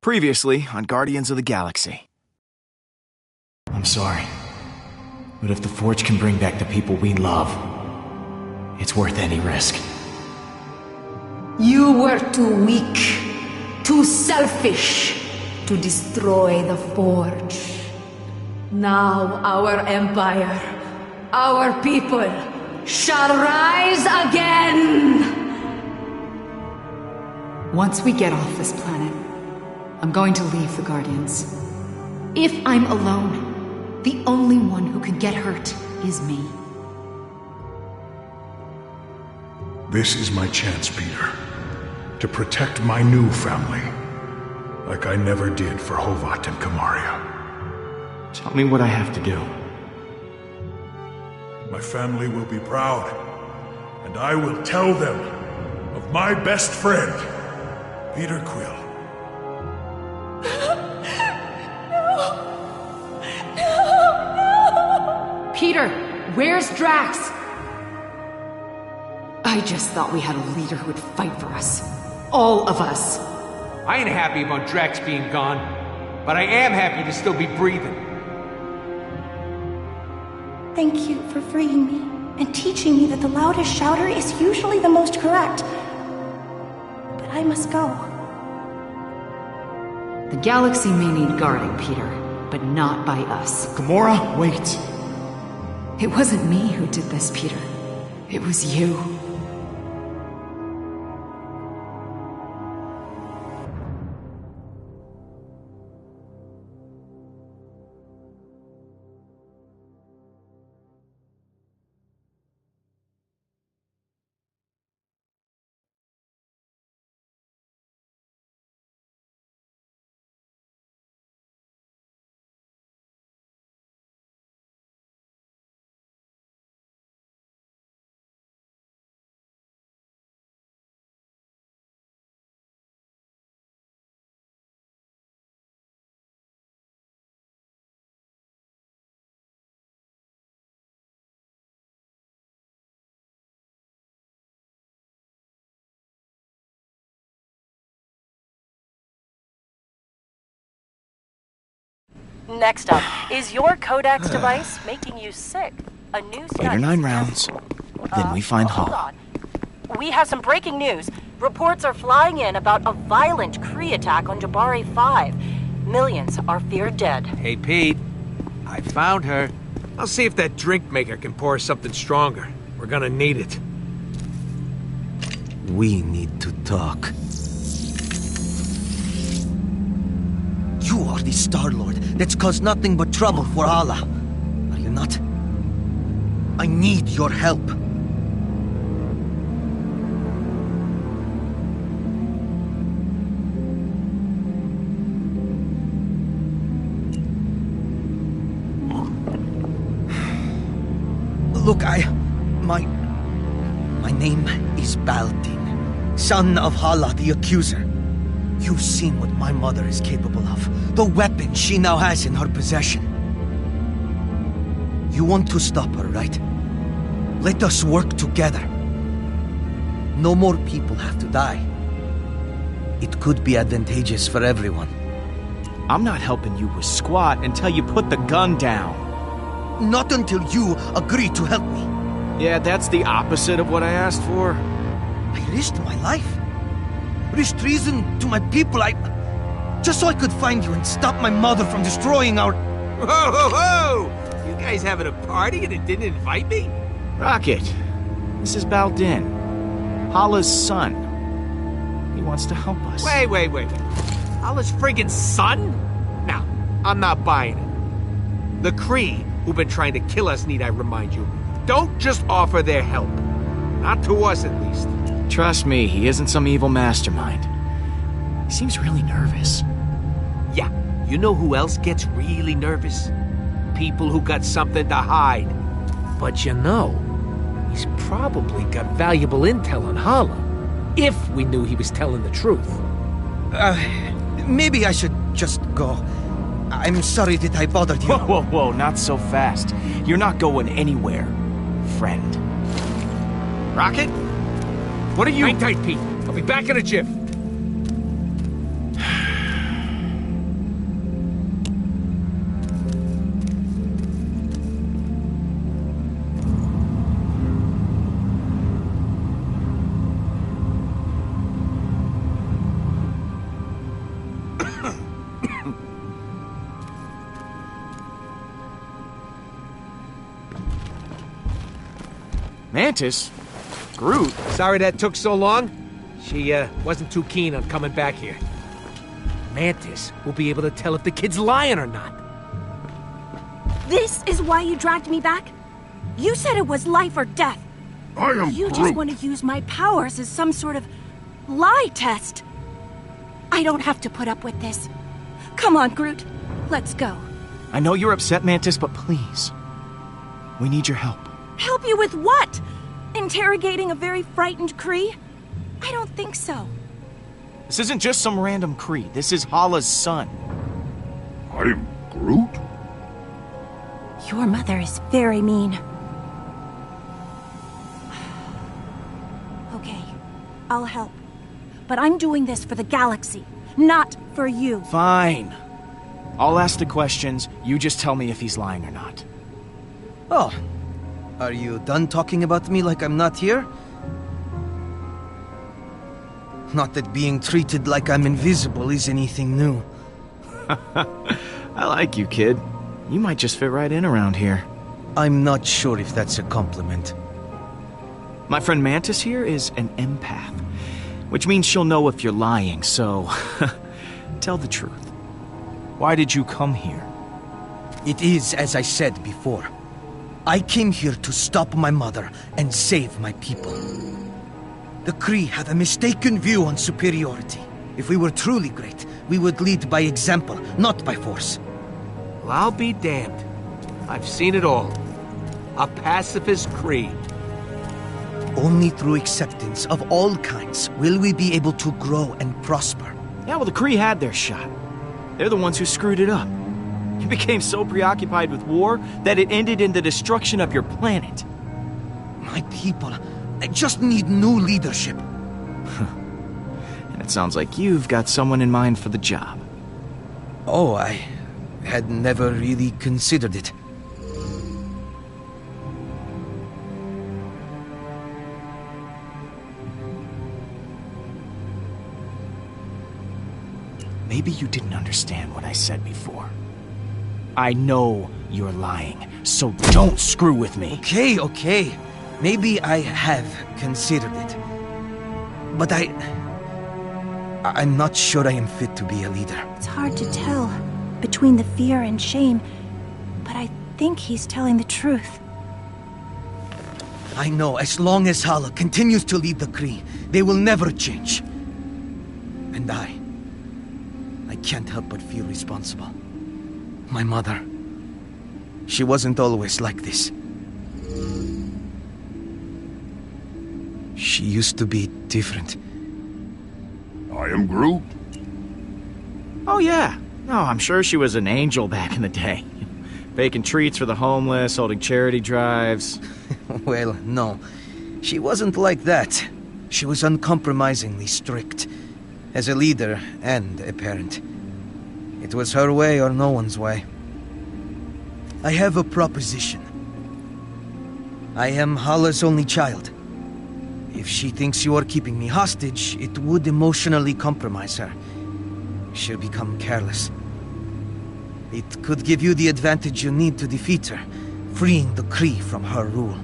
Previously on Guardians of the Galaxy. I'm sorry, but if the Forge can bring back the people we love, it's worth any risk. You were too weak, too selfish to destroy the Forge. Now our empire, our people, shall rise again! Once we get off this planet, I'm going to leave the Guardians. If I'm alone, the only one who could get hurt is me. This is my chance, Peter. To protect my new family. Like I never did for Hovat and Kamaria. Tell me what I have to do. My family will be proud. And I will tell them of my best friend, Peter Quill. Peter, where's Drax? I just thought we had a leader who would fight for us. All of us. I ain't happy about Drax being gone, but I am happy to still be breathing. Thank you for freeing me and teaching me that the loudest shouter is usually the most correct. But I must go. The galaxy may need guarding, Peter, but not by us. Gamora, wait. It wasn't me who did this, Peter. It was you. Next up, is your Codex device making you sick? A new study... 8 or 9 rounds, then we find hold Hala. on. We have some breaking news. Reports are flying in about a violent Kree attack on Jabari 5. Millions are feared dead. Hey, Pete. I found her. I'll see if that drink maker can pour something stronger. We're gonna need it. We need to talk. You are the Star-Lord that's caused nothing but trouble for Hala. Are you not? I need your help. Look, my name is Baldin, son of Hala the Accuser. You've seen what my mother is capable of, the weapon she now has in her possession. You want to stop her, right? Let us work together. No more people have to die. It could be advantageous for everyone. I'm not helping you with squat until you put the gun down. Not until you agree to help me. Yeah, that's the opposite of what I asked for. I risked my life. Risked treason to my people, just so I could find you and stop my mother from destroying our... Whoa, whoa, whoa! You guys having a party and it didn't invite me? Rocket, this is Baldin, Hala's son. He wants to help us. Wait. Hala's friggin' son? Now, I'm not buying it. The Kree, who've been trying to kill us, need I remind you, don't just offer their help. Not to us, at least. Trust me, he isn't some evil mastermind. He seems really nervous. Yeah, you know who else gets really nervous? People who got something to hide. But you know, he's probably got valuable intel on Hala. If we knew he was telling the truth. Maybe I should just go. I'm sorry that I bothered you. Whoa, not so fast. You're not going anywhere, friend. Rocket? What are you... Hang tight, Pete. I'll be back in a jiff. Mantis? Groot? Sorry that took so long. She wasn't too keen on coming back here. Mantis will be able to tell if the kid's lying or not. This is why you dragged me back? You said it was life or death. I am You Groot. just want to use my powers as some sort of lie test. I don't have to put up with this. Come on, Groot. Let's go. I know you're upset, Mantis, but please. We need your help. Help you with what? Interrogating a very frightened Kree? I don't think so. This isn't just some random Kree. This is Hala's son. I'm Groot? Your mother is very mean. Okay, I'll help. But I'm doing this for the galaxy, not for you. Fine. I'll ask the questions. You just tell me if he's lying or not. Oh, are you done talking about me like I'm not here? Not that being treated like I'm invisible is anything new. I like you, kid. You might just fit right in around here. I'm not sure if that's a compliment. My friend Mantis here is an empath, which means she'll know if you're lying, so tell the truth. Why did you come here? It is as I said before. I came here to stop my mother and save my people. The Kree have a mistaken view on superiority. If we were truly great, we would lead by example, not by force. Well, I'll be damned. I've seen it all. A pacifist Kree. Only through acceptance of all kinds will we be able to grow and prosper. Yeah, well, the Kree had their shot. They're the ones who screwed it up. You became so preoccupied with war that it ended in the destruction of your planet. My people, they just need new leadership. And it sounds like you've got someone in mind for the job. Oh, I had never really considered it. Maybe you didn't understand what I said before. I know you're lying, so don't screw with me. Okay. Maybe I have considered it. But I'm not sure I am fit to be a leader. It's hard to tell between the fear and shame, but I think he's telling the truth. I know as long as Hala continues to lead the Kree, they will never change. And I can't help but feel responsible. My mother, she wasn't always like this. She used to be different. I am Groot. Oh, yeah. No, I'm sure she was an angel back in the day. Baking treats for the homeless, holding charity drives. Well, no. She wasn't like that. She was uncompromisingly strict. As a leader and a parent. It was her way or no one's way. I have a proposition. I am Hala's only child. If she thinks you are keeping me hostage, it would emotionally compromise her. She'll become careless. It could give you the advantage you need to defeat her, freeing the Kree from her rule.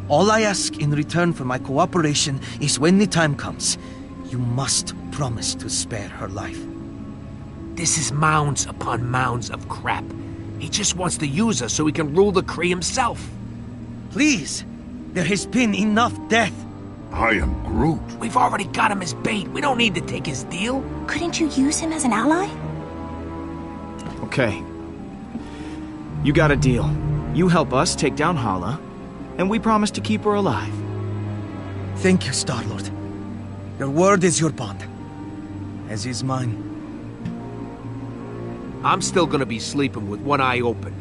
All I ask in return for my cooperation is when the time comes, you must promise to spare her life. This is mounds upon mounds of crap. He just wants to use us so he can rule the Kree himself. Please! There has been enough death! I am Groot. We've already got him as bait. We don't need to take his deal. Couldn't you use him as an ally? Okay. You got a deal. You help us take down Hala, and we promise to keep her alive. Thank you, Star-Lord. Your word is your bond. As is mine. I'm still gonna be sleeping with one eye open.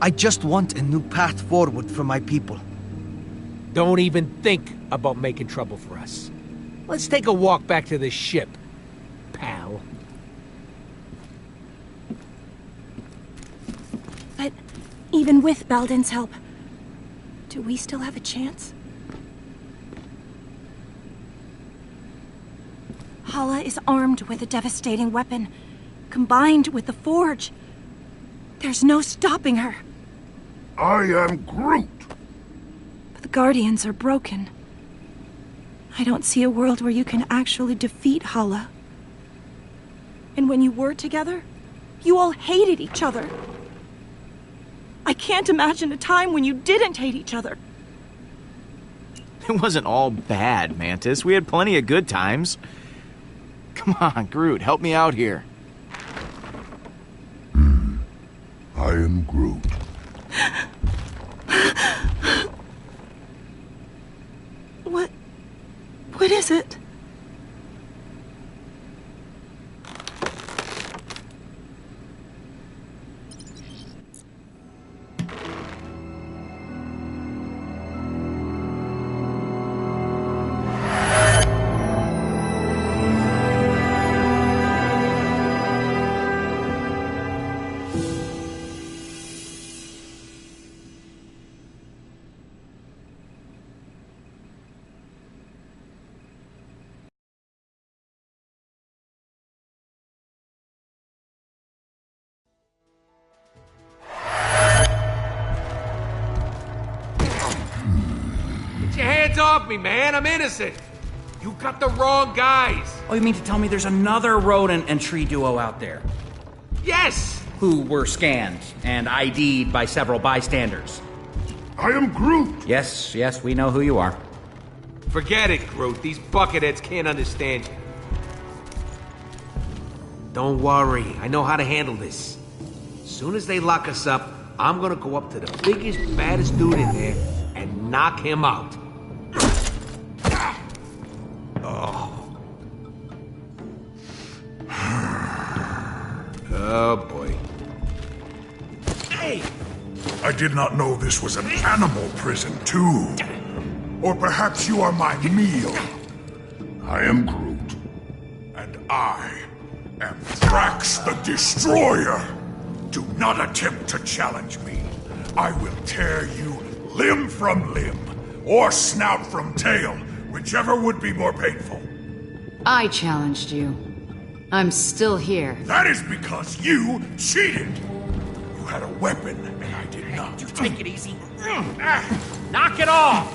I just want a new path forward for my people. Don't even think about making trouble for us. Let's take a walk back to the ship, pal. But even with Balden's help, do we still have a chance? Hala is armed with a devastating weapon, combined with the Forge. There's no stopping her. I am Groot. But the Guardians are broken. I don't see a world where you can actually defeat Hala. And when you were together, you all hated each other. I can't imagine a time when you didn't hate each other. It wasn't all bad, Mantis. We had plenty of good times. Come on, Groot, help me out here. I am Groot. What is it? Get your hands off me, man. I'm innocent. You got the wrong guys. Oh, you mean to tell me there's another rodent and tree duo out there? Yes! Who were scanned and ID'd by several bystanders? I am Groot. Yes, we know who you are. Forget it, Groot. These bucketheads can't understand you. Don't worry. I know how to handle this. As soon as they lock us up, I'm gonna go up to the biggest, baddest dude in there and knock him out. Oh, boy. Hey! I did not know this was an animal prison, too. Or perhaps you are my meal. I am Groot. And I am Drax the Destroyer. Do not attempt to challenge me. I will tear you limb from limb, or snout from tail, whichever would be more painful. I challenged you. I'm still here. That is because you cheated. You had a weapon, and I did not. You take it easy. Knock it off!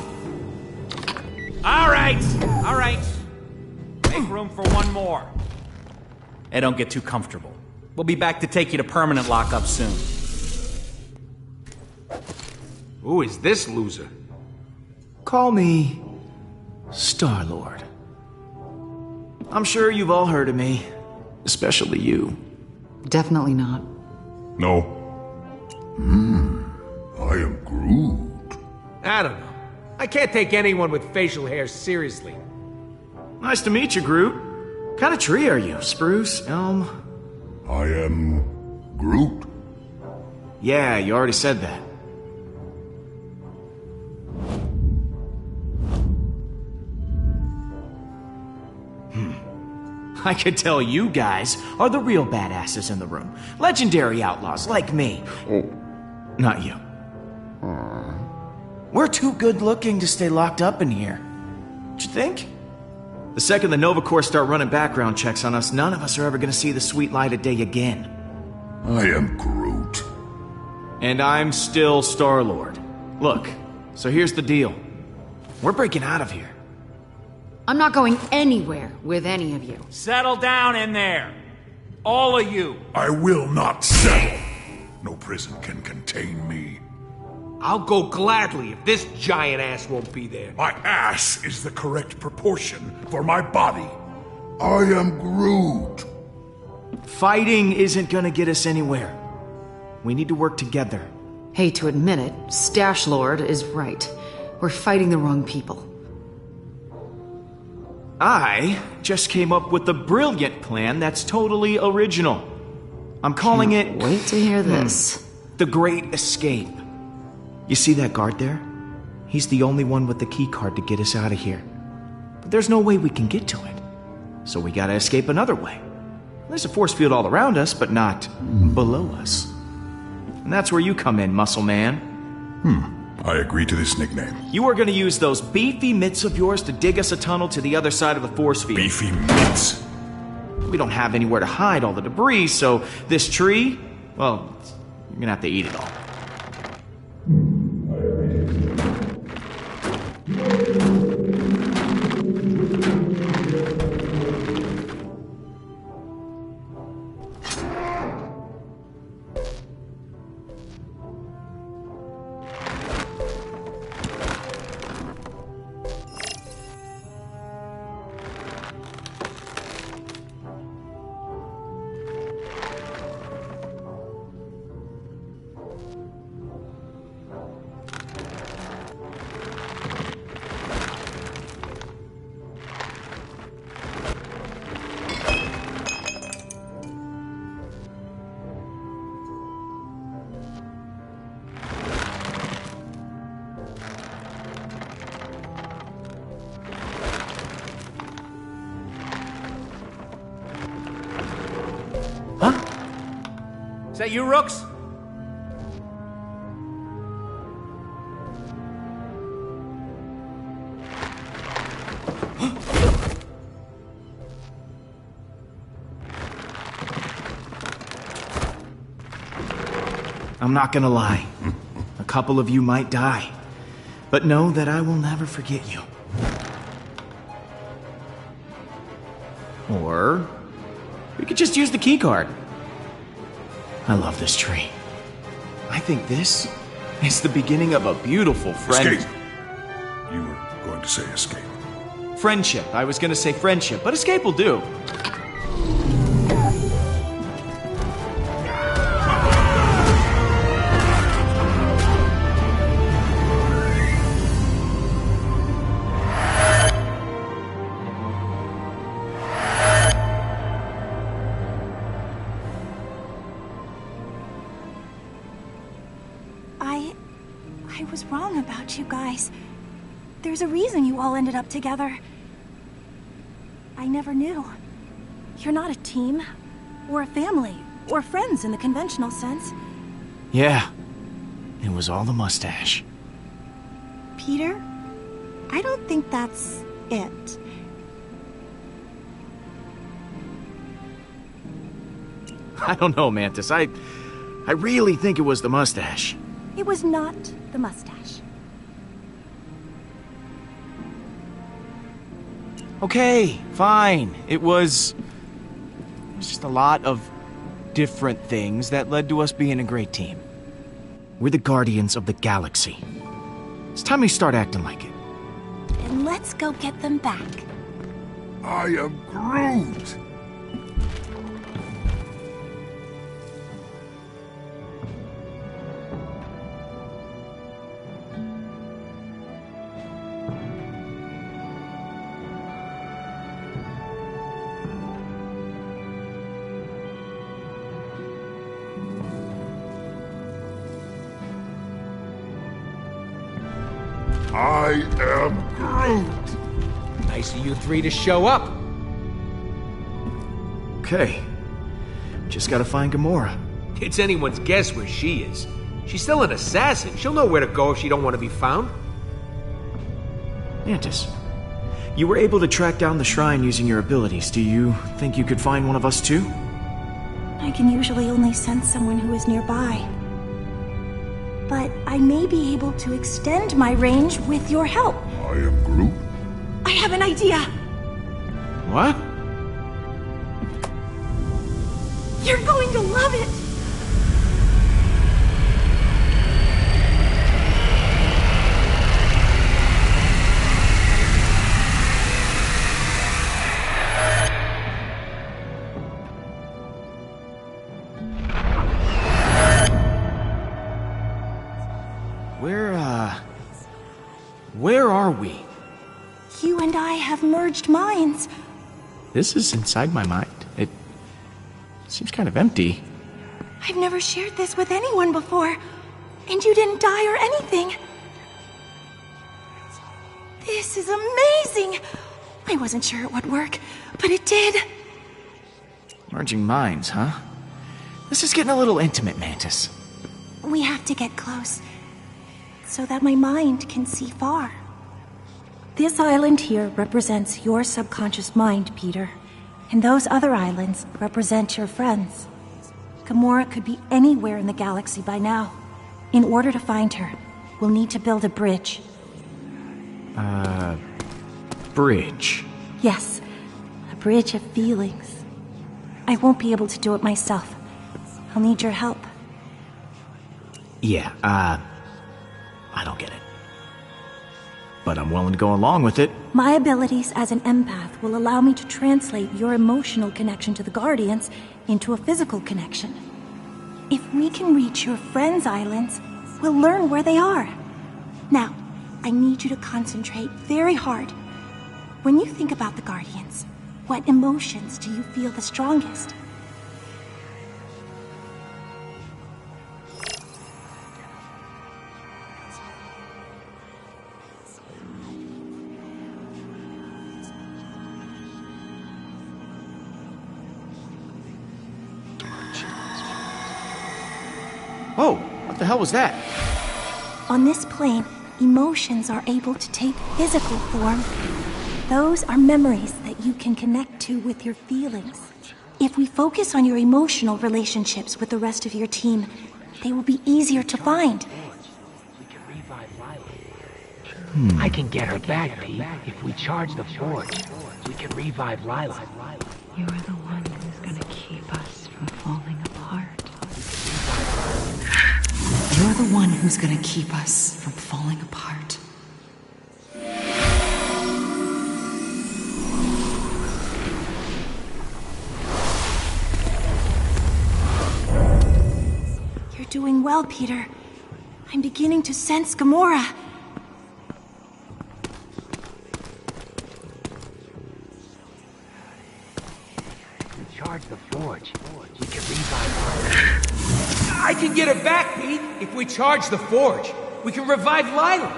All right. Make room for one more. Hey, don't get too comfortable. We'll be back to take you to permanent lockup soon. Who is this loser? Call me Star-Lord. I'm sure you've all heard of me, especially you. Definitely not. No. I am Groot. I don't know. I can't take anyone with facial hair seriously. Nice to meet you, Groot. What kind of tree are you? Spruce? Elm? I am Groot. Yeah, you already said that. I could tell you guys are the real badasses in the room. Legendary outlaws like me. Not you. We're too good looking to stay locked up in here. Don't you think? The second the Nova Corps start running background checks on us, none of us are ever gonna see the sweet light of day again. I am Groot. And I'm still Star-Lord. Look, so here's the deal. We're breaking out of here. I'm not going anywhere with any of you. Settle down in there. All of you. I will not settle. No prison can contain me. I'll go gladly if this giant ass won't be there. My ass is the correct proportion for my body. I am Groot. Fighting isn't gonna get us anywhere. We need to work together. Hate to admit it, Stash Lord is right. We're fighting the wrong people. I just came up with a brilliant plan that's totally original. I'm calling it... Wait to hear this. The Great Escape. You see that guard there? He's the only one with the key card to get us out of here. But there's no way we can get to it. So we gotta escape another way. There's a force field all around us, but not below us. And that's where you come in, Muscle Man. I agree to this nickname. You are gonna use those beefy mitts of yours to dig us a tunnel to the other side of the force field. Beefy mitts. We don't have anywhere to hide all the debris, so this tree, well, you're gonna have to eat it all. that you, Rooks? I'm not gonna lie. A couple of you might die. But know that I will never forget you. Or we could just use the keycard. I love this tree. I think this is the beginning of a beautiful Escape. You were going to say escape. Friendship. I was gonna say friendship, but escape will do. I was wrong about you guys. There's a reason you all ended up together. I never knew. You're not a team, or a family, or friends in the conventional sense. Yeah. It was all the mustache. Peter, I don't think that's it. I don't know, Mantis. I really think it was the mustache. It was not the mustache. Okay, fine. It was just a lot of different things that led to us being a great team. We're the Guardians of the Galaxy. It's time we start acting like it. Then let's go get them back. I am Groot! I am Groot! Nice of you three to show up. Okay. Just gotta find Gamora. It's anyone's guess where she is. She's still an assassin. She'll know where to go if she don't want to be found. Mantis, you were able to track down the shrine using your abilities. Do you think you could find one of us too? I can usually only sense someone who is nearby. But I may be able to extend my range with your help. I am Groot? I have an idea! What? You're going to love it! Where are we? You and I have merged minds. This is inside my mind. It seems kind of empty. I've never shared this with anyone before, and you didn't die or anything. This is amazing! I wasn't sure it would work, but it did. Merging minds, huh? This is getting a little intimate, Mantis. We have to get close, so that my mind can see far. This island here represents your subconscious mind, Peter. And those other islands represent your friends. Gamora could be anywhere in the galaxy by now. In order to find her, we'll need to build a bridge. Bridge? Yes, a bridge of feelings. I won't be able to do it myself. I'll need your help. Yeah, I don't get it. But I'm willing to go along with it. My abilities as an empath will allow me to translate your emotional connection to the Guardians into a physical connection. If we can reach your friends' islands, we'll learn where they are. Now, I need you to concentrate very hard. When you think about the Guardians, what emotions do you feel the strongest? Oh, what the hell was that? On this plane, emotions are able to take physical form. Those are memories that you can connect to with your feelings. If we focus on your emotional relationships with the rest of your team, they will be easier to find. I can get her back, Pete. If we charge the forge, we can revive Lila. You are the one who's gonna keep us from falling apart. You're the one who's gonna keep us from falling apart. You're doing well, Peter. I'm beginning to sense Gamora. Charge the forge. We can revive Lila. I can get her back, Pete. If we charge the forge, we can revive Lila.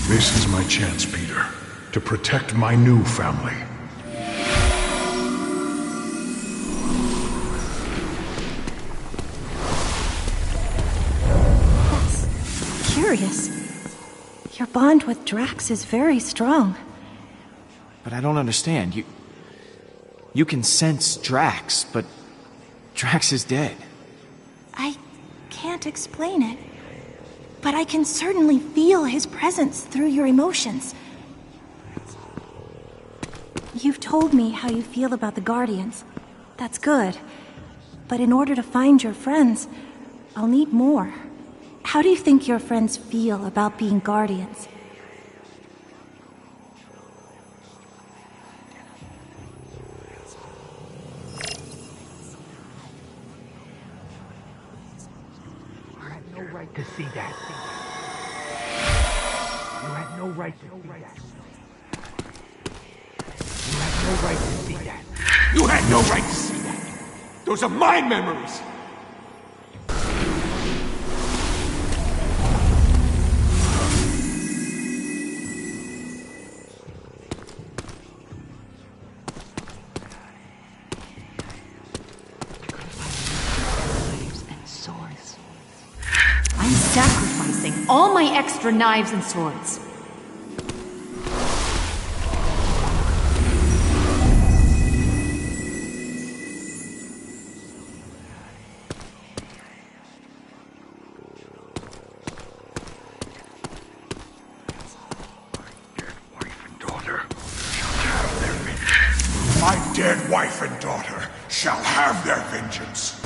This is my chance, Peter, to protect my new family. That's curious. Your bond with Drax is very strong. But I don't understand. You can sense Drax, but Drax is dead. I can't explain it, but I can certainly feel his presence through your emotions. You've told me how you feel about the Guardians. That's good. But in order to find your friends, I'll need more. How do you think your friends feel about being Guardians? You had no right to see that. You had no right to see that. You had no right to see that. You had no right to see that! Those are my memories! Knives and swords. I'm sacrificing all my extra knives and swords. My dead wife and daughter shall have their vengeance.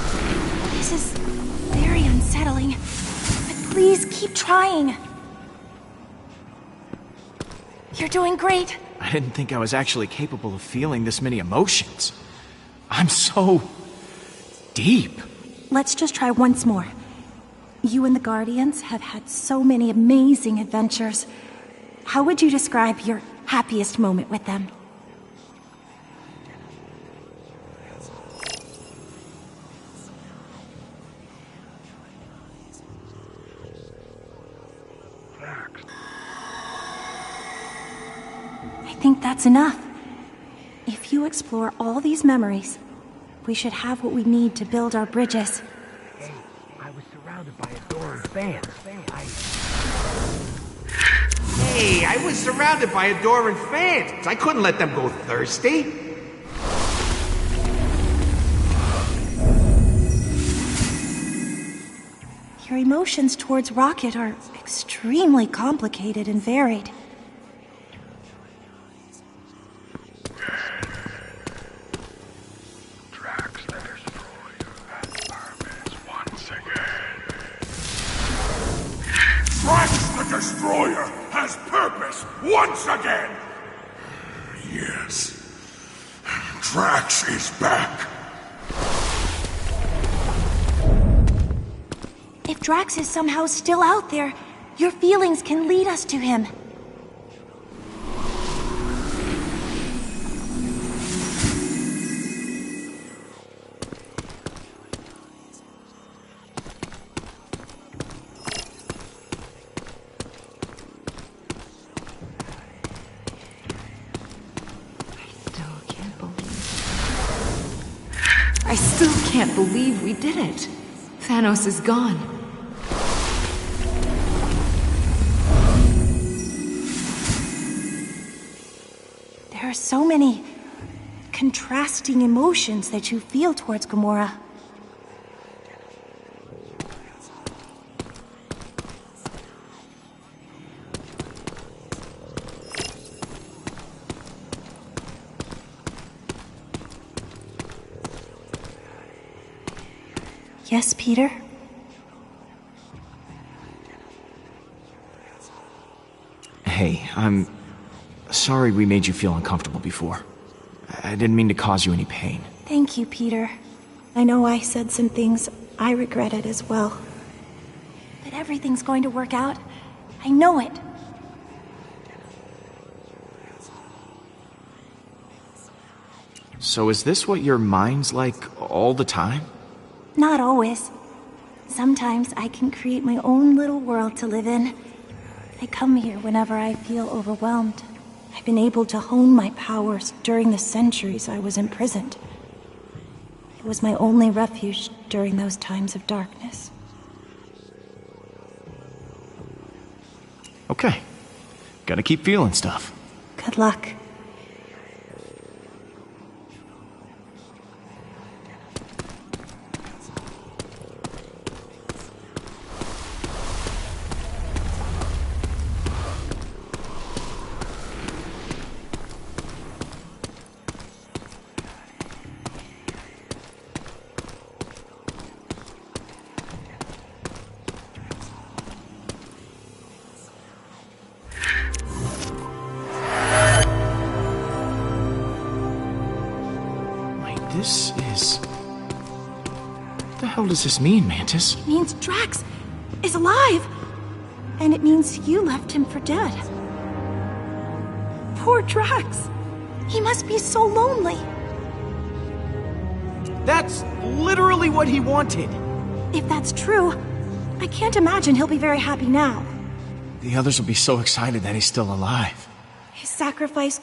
This is very unsettling, but please keep trying. You're doing great. I didn't think I was actually capable of feeling this many emotions. I'm so deep. Let's just try once more. You and the Guardians have had so many amazing adventures. How would you describe your happiest moment with them? I think that's enough. If you explore all these memories, we should have what we need to build our bridges. Hey, I was surrounded by adoring fans. Hey, I was surrounded by adoring fans. I couldn't let them go thirsty. Your emotions towards Rocket are extremely complicated and varied. Drax the Destroyer has purpose once again. Drax the Destroyer has purpose once again! Yes. Drax is back. If Drax is somehow still out there, your feelings can lead us to him. I still can't believe we did it. Thanos is gone. There are so many contrasting emotions that you feel towards Gamora. Yes, Peter? Hey, I'm sorry we made you feel uncomfortable before. I didn't mean to cause you any pain. Thank you, Peter. I know I said some things I regretted as well. But everything's going to work out. I know it. So is this what your mind's like all the time? Not always. Sometimes I can create my own little world to live in. I come here whenever I feel overwhelmed. I've been able to hone my powers during the centuries I was imprisoned. It was my only refuge during those times of darkness. Okay. Gotta keep feeling stuff. Good luck. This is... What the hell does this mean, Mantis? It means Drax is alive! And it means you left him for dead. Poor Drax! He must be so lonely. That's literally what he wanted! If that's true, I can't imagine he'll be very happy now. The others will be so excited that he's still alive. His sacrifice...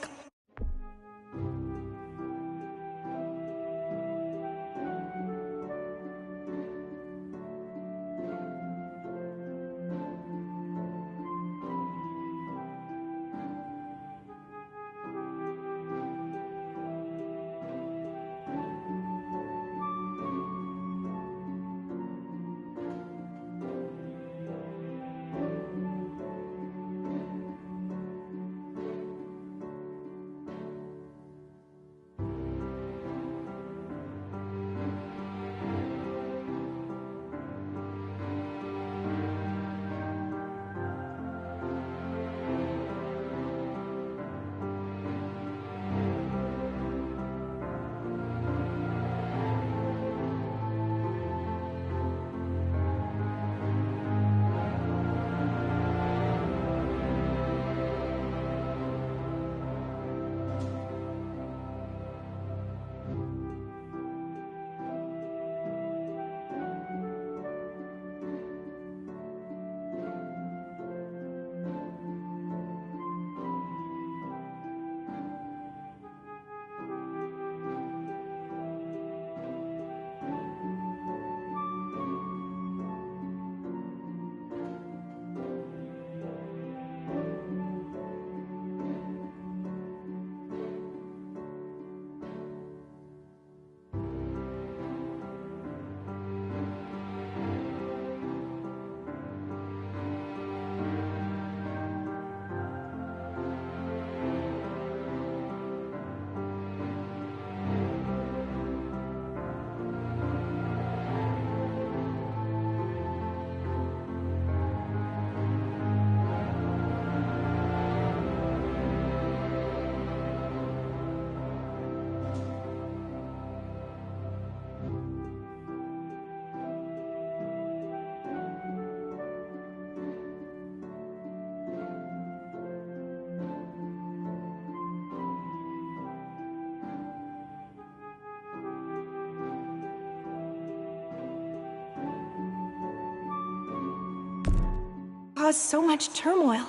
caused so much turmoil.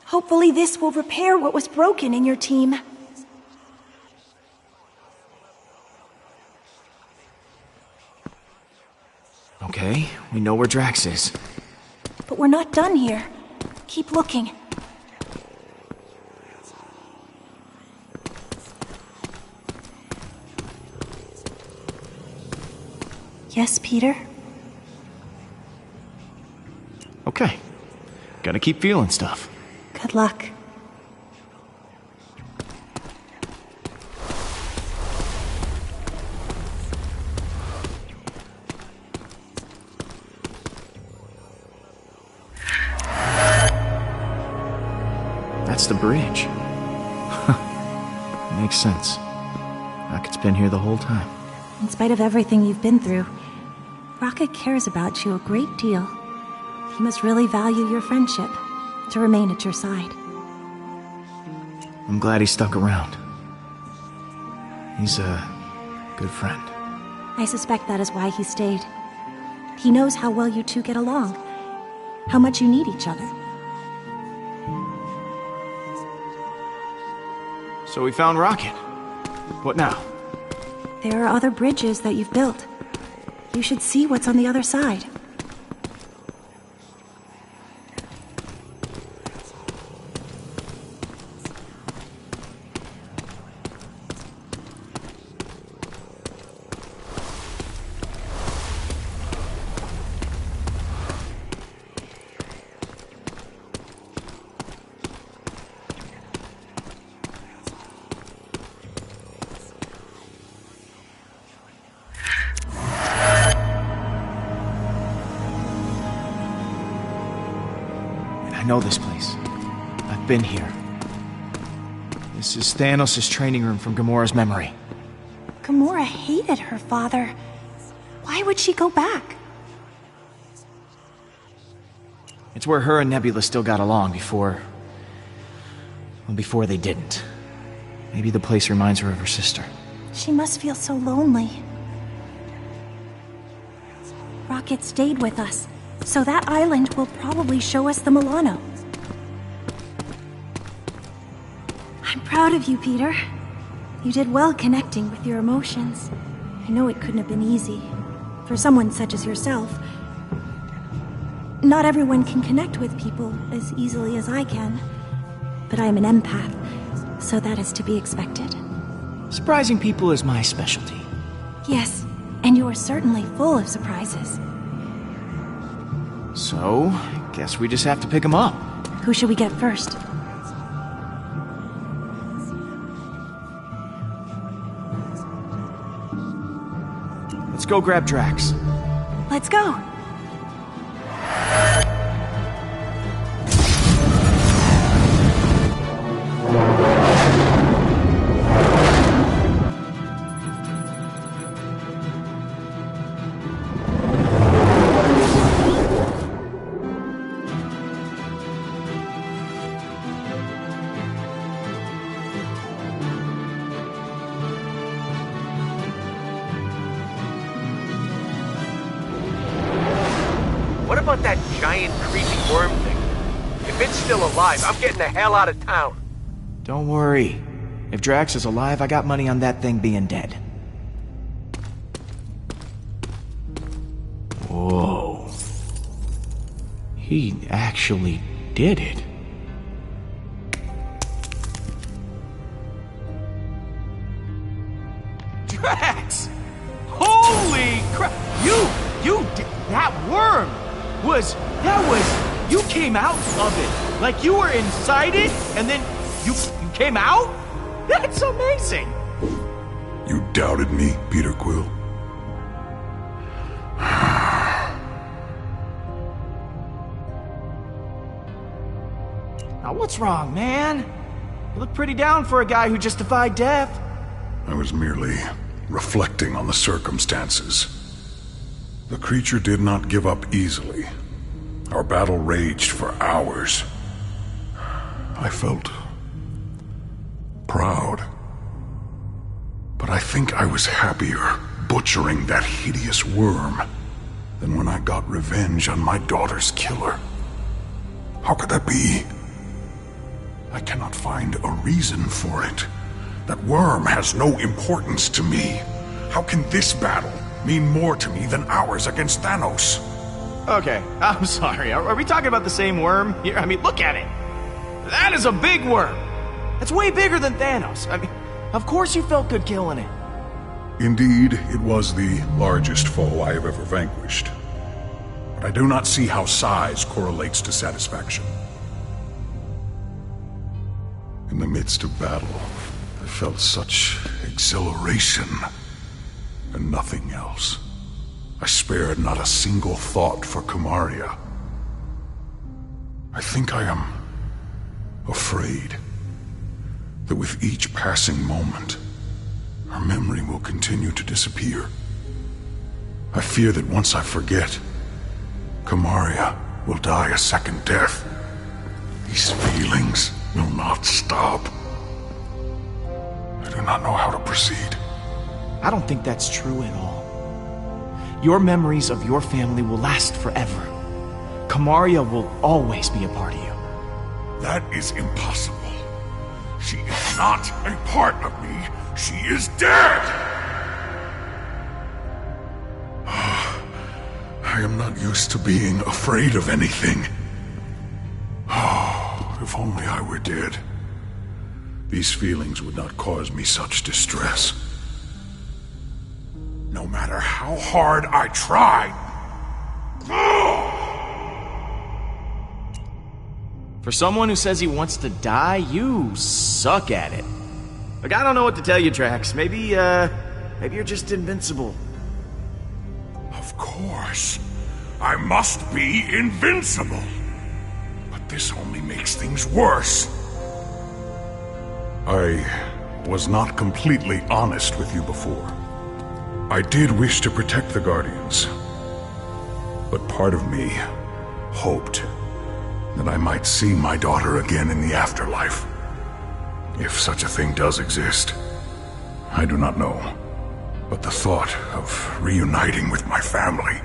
Hopefully this will repair what was broken in your team. We know where Drax is. But we're not done here. Keep looking. Yes, Peter? Okay. Gotta keep feeling stuff. Good luck. That's the bridge. Makes sense. Rocket's been here the whole time. In spite of everything you've been through, Rocket cares about you a great deal. He must really value your friendship to remain at your side. I'm glad he stuck around. He's a good friend. I suspect that is why he stayed. He knows how well you two get along, how much you need each other. So we found Rocket. What now? There are other bridges that you've built. You should see what's on the other side. I know this place. I've been here. This is Thanos' training room from Gamora's memory. Gamora hated her father. Why would she go back? It's where her and Nebula still got along before... well, before they didn't. Maybe the place reminds her of her sister. She must feel so lonely. Rocket stayed with us, so that island will probably show us the Milano. I'm proud of you, Peter. You did well connecting with your emotions. I know it couldn't have been easy. For someone such as yourself. Not everyone can connect with people as easily as I can. But I am an empath, so that is to be expected. Surprising people is my specialty. Yes, and you are certainly full of surprises. So, I guess we just have to pick them up. Who should we get first? Let's go grab Drax. Let's go! What about that giant, creepy worm thing? If it's still alive, I'm getting the hell out of town. Don't worry. If Drax is alive, I got money on that thing being dead. Whoa. He actually did it. Drax! Holy crap! You did that worm! You came out of it. Like you were inside it, and then you came out? That's amazing! You doubted me, Peter Quill. Now what's wrong, man? You look pretty down for a guy who just defied death. I was merely reflecting on the circumstances. The creature did not give up easily. Our battle raged for hours. I felt proud. But I think I was happier butchering that hideous worm than when I got revenge on my daughter's killer. How could that be? I cannot find a reason for it. That worm has no importance to me. How can this battle mean more to me than ours against Thanos? Okay, I'm sorry. Are we talking about the same worm here? I mean, look at it. That is a big worm. That's way bigger than Thanos. I mean, of course you felt good killing it. Indeed, it was the largest foe I have ever vanquished. But I do not see how size correlates to satisfaction. In the midst of battle, I felt such exhilaration and nothing else. I spared not a single thought for Kamaria. I think I am afraid that with each passing moment, her memory will continue to disappear. I fear that once I forget, Kamaria will die a second death. These feelings will not stop. I do not know how to proceed. I don't think that's true at all. Your memories of your family will last forever. Kamaria will always be a part of you. That is impossible. She is not a part of me. She is dead! I am not used to being afraid of anything. Oh, if only I were dead. These feelings would not cause me such distress. No matter how hard I try. For someone who says he wants to die, you suck at it. Look, I don't know what to tell you, Drax. Maybe you're just invincible. Of course. I must be invincible. But this only makes things worse. I was not completely honest with you before. I did wish to protect the Guardians. But part of me hoped that I might see my daughter again in the afterlife. If such a thing does exist, I do not know. But the thought of reuniting with my family...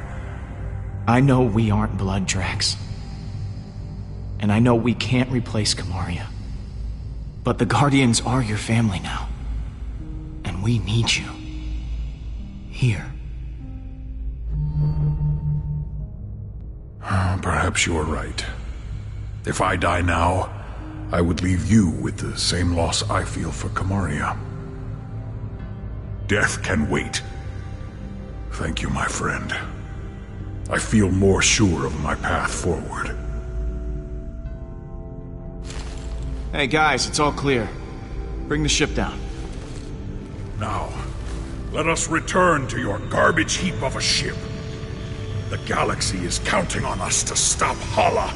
I know we aren't blood, Drax. And I know we can't replace Kamaria. But the Guardians are your family now. And we need you. Here. Perhaps you are right. If I die now, I would leave you with the same loss I feel for Kamaria. Death can wait. Thank you, my friend. I feel more sure of my path forward. Hey guys, it's all clear. Bring the ship down. Now, let us return to your garbage heap of a ship. The galaxy is counting on us to stop Hala.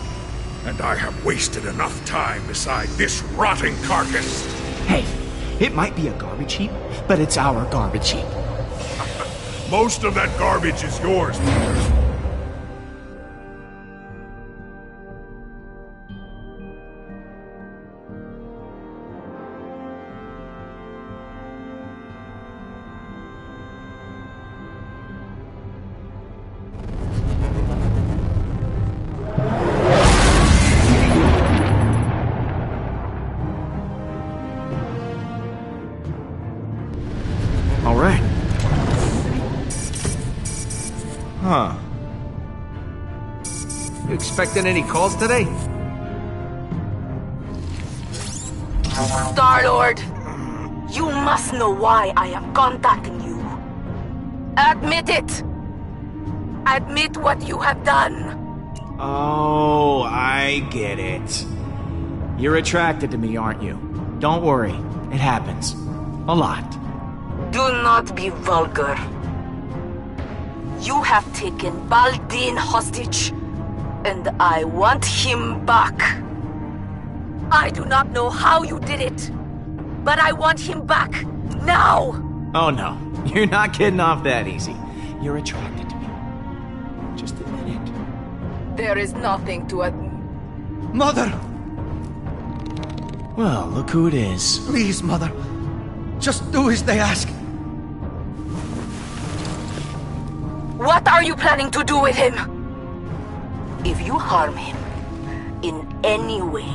And I have wasted enough time beside this rotting carcass. Hey, it might be a garbage heap, but it's our garbage heap. Most of that garbage is yours, Peter. All right. Huh. You expecting any calls today? Star-Lord, you must know why I am contacting you. Admit it! Admit what you have done. Oh, I get it. You're attracted to me, aren't you? Don't worry. It happens. A lot. Do not be vulgar. You have taken Baldin hostage, and I want him back. I do not know how you did it, but I want him back, now! Oh no, you're not getting off that easy. You're attracted to me. Just admit it. There is nothing to admit. Mother! Well, look who it is. Please, Mother. Just do as they ask. What are you planning to do with him? If you harm him in any way,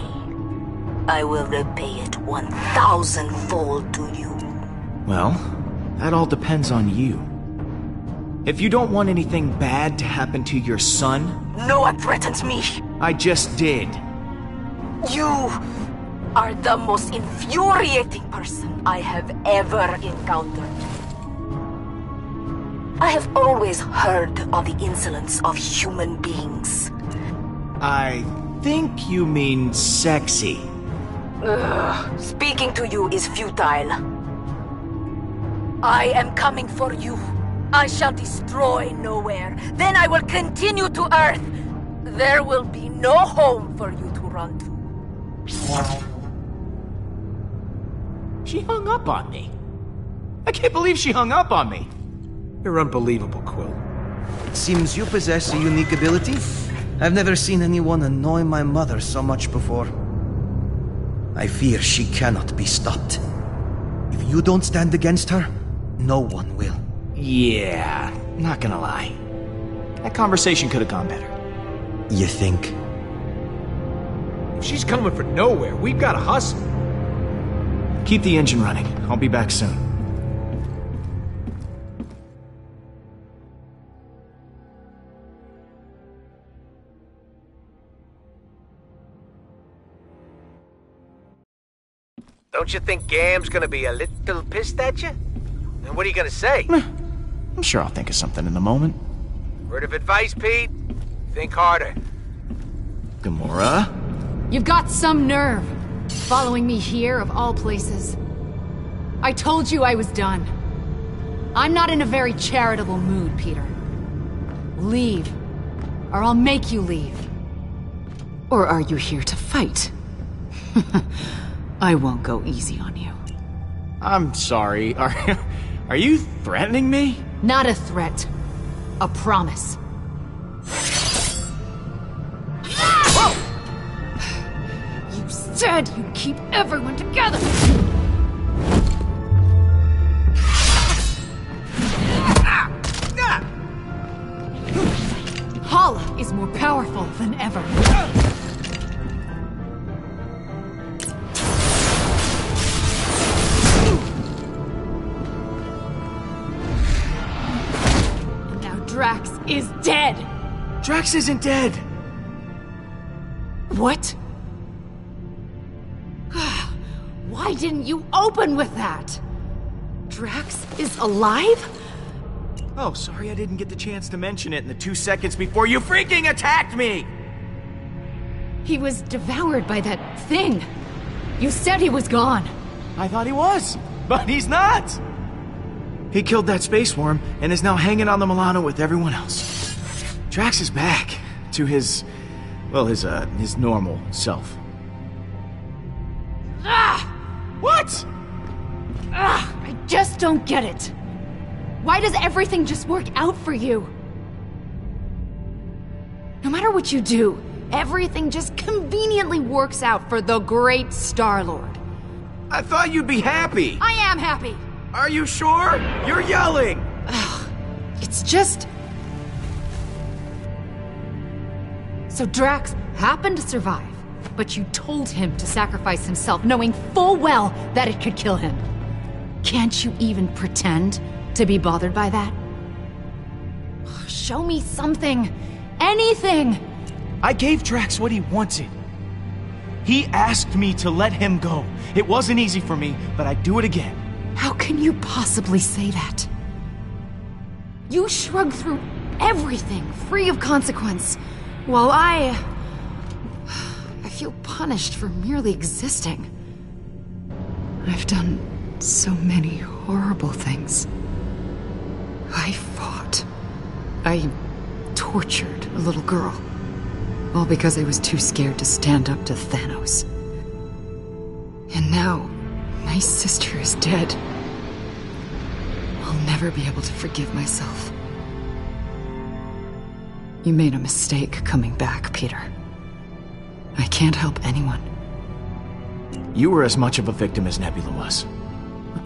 I will repay it 1,000-fold to you. Well, that all depends on you. If you don't want anything bad to happen to your son... No one threatens me. I just did. You are the most infuriating person I have ever encountered. I have always heard of the insolence of human beings. I think you mean sexy. Speaking to you is futile. I am coming for you. I shall destroy Nowhere. Then I will continue to Earth. There will be no home for you to run to. She hung up on me. I can't believe she hung up on me. You're unbelievable, Quill. It seems you possess a unique ability. I've never seen anyone annoy my mother so much before. I fear she cannot be stopped. If you don't stand against her, no one will. Yeah, not gonna lie. That conversation could have gone better. You think? If she's coming for Nowhere, we've got to hustle. Keep the engine running. I'll be back soon. Don't you think Gam's gonna be a little pissed at you? And what are you gonna say? I'm sure I'll think of something in the moment. Word of advice, Pete? Think harder. Gamora? You've got some nerve, following me here of all places. I told you I was done. I'm not in a very charitable mood, Peter. Leave, or I'll make you leave. Or are you here to fight? I won't go easy on you. I'm sorry. Are you threatening me? Not a threat. A promise. You said you'd keep everyone together! Hala is more powerful than ever. Drax is dead! Drax isn't dead! What? Why didn't you open with that? Drax is alive? Oh, sorry I didn't get the chance to mention it in the 2 seconds before you freaking attacked me! He was devoured by that thing. You said he was gone. I thought he was, but he's not! He killed that space worm and is now hanging on the Milano with everyone else. Drax is back to his normal self. What? I just don't get it. Why does everything just work out for you? No matter what you do, everything just conveniently works out for the great Star-Lord. I thought you'd be happy. I am happy. Are you sure? You're yelling! It's just... So Drax happened to survive, but you told him to sacrifice himself, knowing full well that it could kill him. Can't you even pretend to be bothered by that? Show me something. Anything! I gave Drax what he wanted. He asked me to let him go. It wasn't easy for me, but I'd do it again. How can you possibly say that? You shrugged through everything, free of consequence, while I feel punished for merely existing. I've done so many horrible things. I fought. I tortured a little girl. All because I was too scared to stand up to Thanos. And now, my sister is dead. I'll never be able to forgive myself. You made a mistake coming back, Peter. I can't help anyone. You were as much of a victim as Nebula was.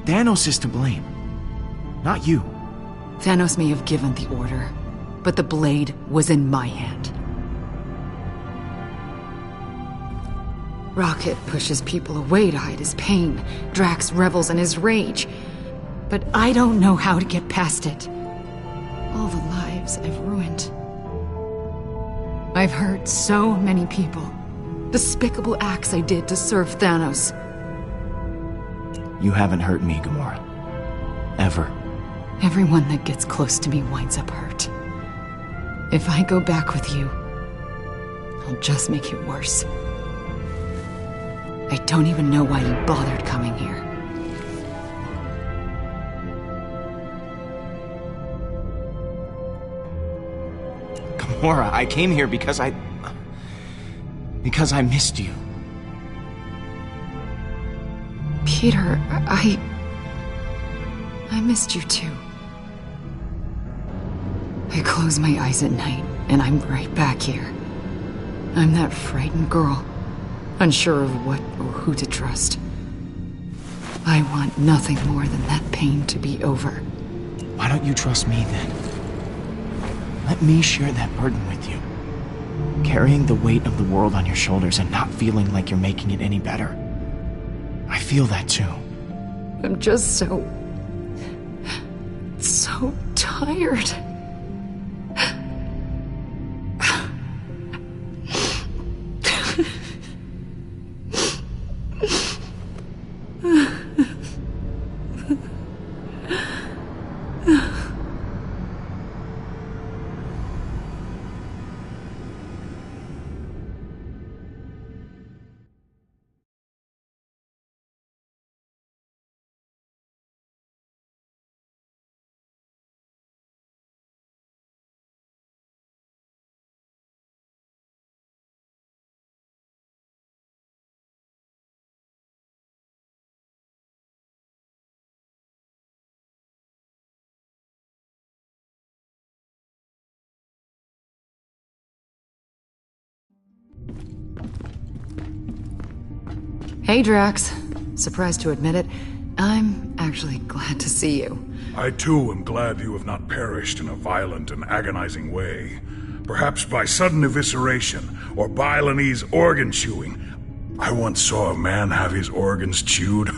Thanos is to blame. Not you. Thanos may have given the order, but the blade was in my hand. Rocket pushes people away to hide his pain. Drax revels in his rage. But I don't know how to get past it. all the lives I've ruined. I've hurt so many people. Despicable acts I did to serve Thanos. You haven't hurt me, Gamora. Ever. Everyone that gets close to me winds up hurt. If I go back with you, I'll just make it worse. I don't even know why you bothered coming here. Gamora, I came here because I missed you. Peter, I missed you too. I close my eyes at night, and I'm right back here. I'm that frightened girl, unsure of what or who to trust. I want nothing more than that pain to be over. Why don't you trust me then? Let me share that burden with you. Carrying the weight of the world on your shoulders and not feeling like you're making it any better. I feel that too. I'm just so tired. Hey, Drax. Surprised to admit it, I'm actually glad to see you. I too am glad you have not perished in a violent and agonizing way. Perhaps by sudden evisceration, or Balinese organ chewing. I once saw a man have his organs chewed.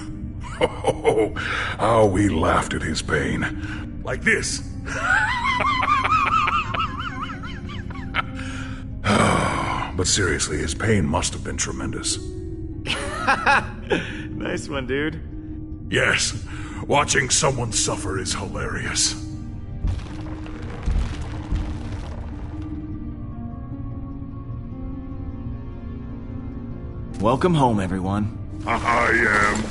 Oh, how we laughed at his pain. Like this. But seriously, his pain must have been tremendous. Nice one, dude. Yes, watching someone suffer is hilarious. Welcome home, everyone. I am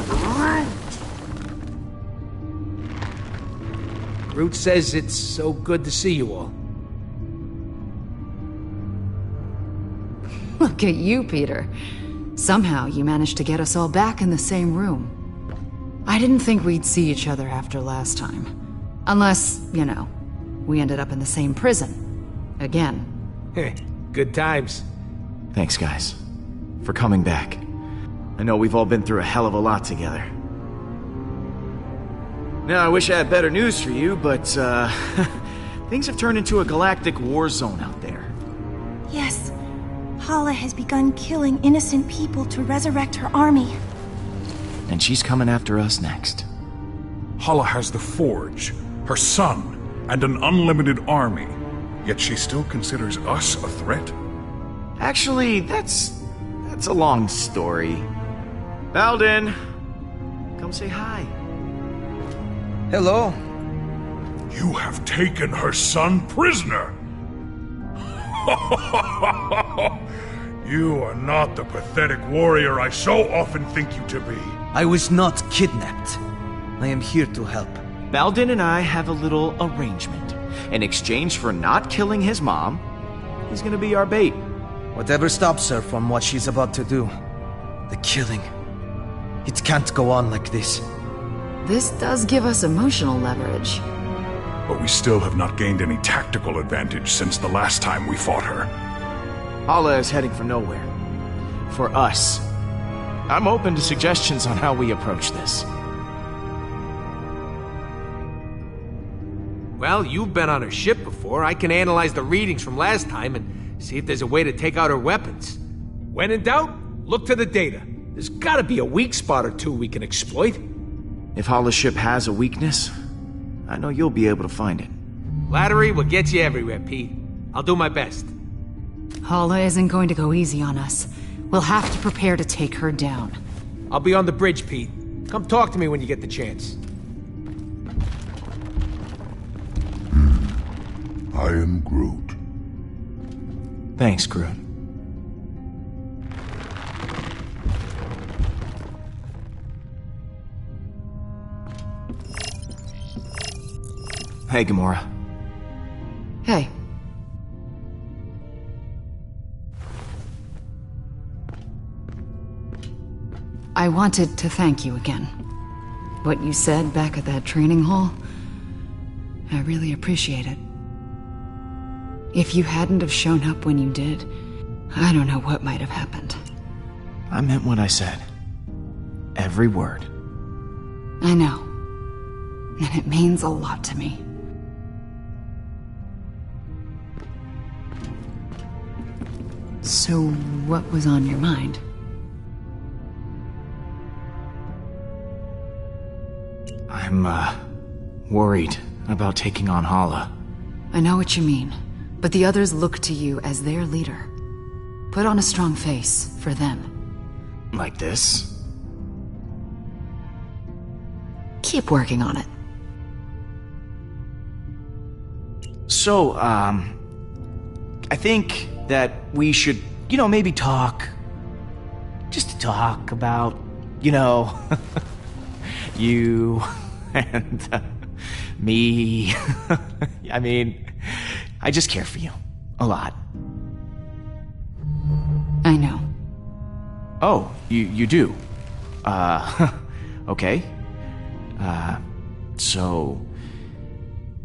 Groot. Groot says it's so good to see you all. Look at you, Peter. Somehow you managed to get us all back in the same room. I didn't think we'd see each other after last time. Unless, you know, we ended up in the same prison. Again. Good times. Thanks, guys, for coming back. I know we've all been through a hell of a lot together. Now, I wish I had better news for you, but, things have turned into a galactic war zone out there. Yes. Hala has begun killing innocent people to resurrect her army. And she's coming after us next. Hala has the Forge, her son, and an unlimited army. Yet she still considers us a threat? Actually, that's a long story. Balden, come say hi. Hello. You have taken her son prisoner! You are not the pathetic warrior I so often think you to be. I was not kidnapped. I am here to help. Balden and I have a little arrangement. In exchange for not killing his mom, he's gonna be our bait. Whatever stops her from what she's about to do. The killing. It can't go on like this. This does give us emotional leverage. But we still have not gained any tactical advantage since the last time we fought her. Hala is heading for nowhere. For us. I'm open to suggestions on how we approach this. Well, you've been on her ship before. I can analyze the readings from last time and see if there's a way to take out her weapons. When in doubt, look to the data. There's gotta be a weak spot or two we can exploit. If Hala's ship has a weakness, I know you'll be able to find it. Flattery will get you everywhere, Pete. I'll do my best. Hala isn't going to go easy on us. We'll have to prepare to take her down. I'll be on the bridge, Pete. Come talk to me when you get the chance. I am Groot. Thanks, Groot. Hey, Gamora. Hey. I wanted to thank you again. What you said back at that training hall, I really appreciate it. If you hadn't have shown up when you did, I don't know what might have happened. I meant what I said. Every word. I know. And it means a lot to me. So, what was on your mind? I'm, worried about taking on Hala. I know what you mean, but the others look to you as their leader. Put on a strong face for them. Like this? Keep working on it. So, I think that we should, maybe talk. Just to talk about, you and me. I mean, I just care for you. A lot. I know. Oh, you do? Okay. So,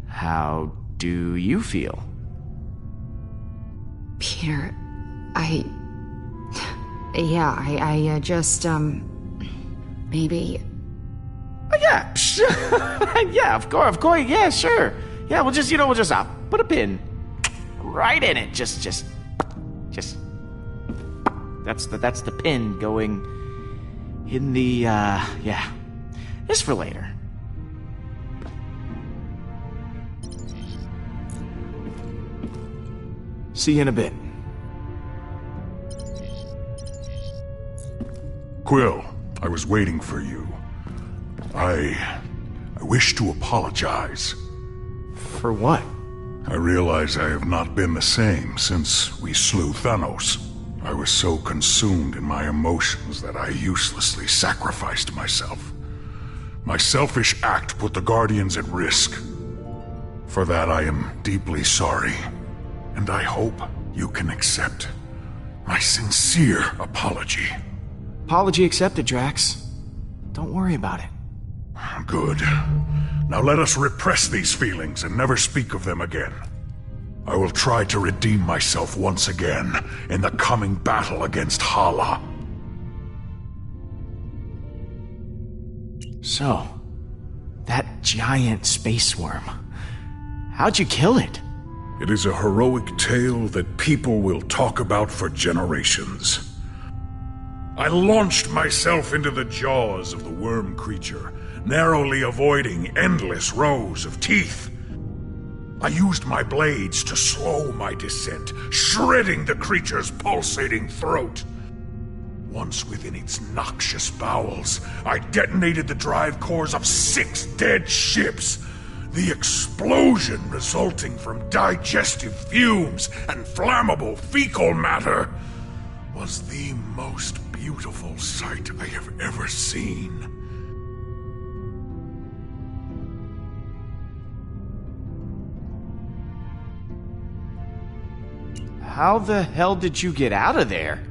how do you feel? Peter, I just, maybe... Yeah, yeah, of course, yeah, sure. Yeah, we'll just put a pin right in it. Just, that's the pin going in the, yeah. Just for later. See you in a bit. Quill, I was waiting for you. I wish to apologize. For what? I realize I have not been the same since we slew Thanos. I was so consumed in my emotions that I uselessly sacrificed myself. My selfish act put the Guardians at risk. For that I am deeply sorry, and I hope you can accept my sincere apology. Apology accepted, Drax. Don't worry about it. Good. Now let us repress these feelings and never speak of them again. I will try to redeem myself once again in the coming battle against Hala. So, that giant space worm. How'd you kill it? It is a heroic tale that people will talk about for generations. I launched myself into the jaws of the worm creature, narrowly avoiding endless rows of teeth. I used my blades to slow my descent, shredding the creature's pulsating throat. Once within its noxious bowels, I detonated the drive cores of 6 dead ships. The explosion resulting from digestive fumes and flammable fecal matter was the most beautiful sight I have ever seen. How the hell did you get out of there?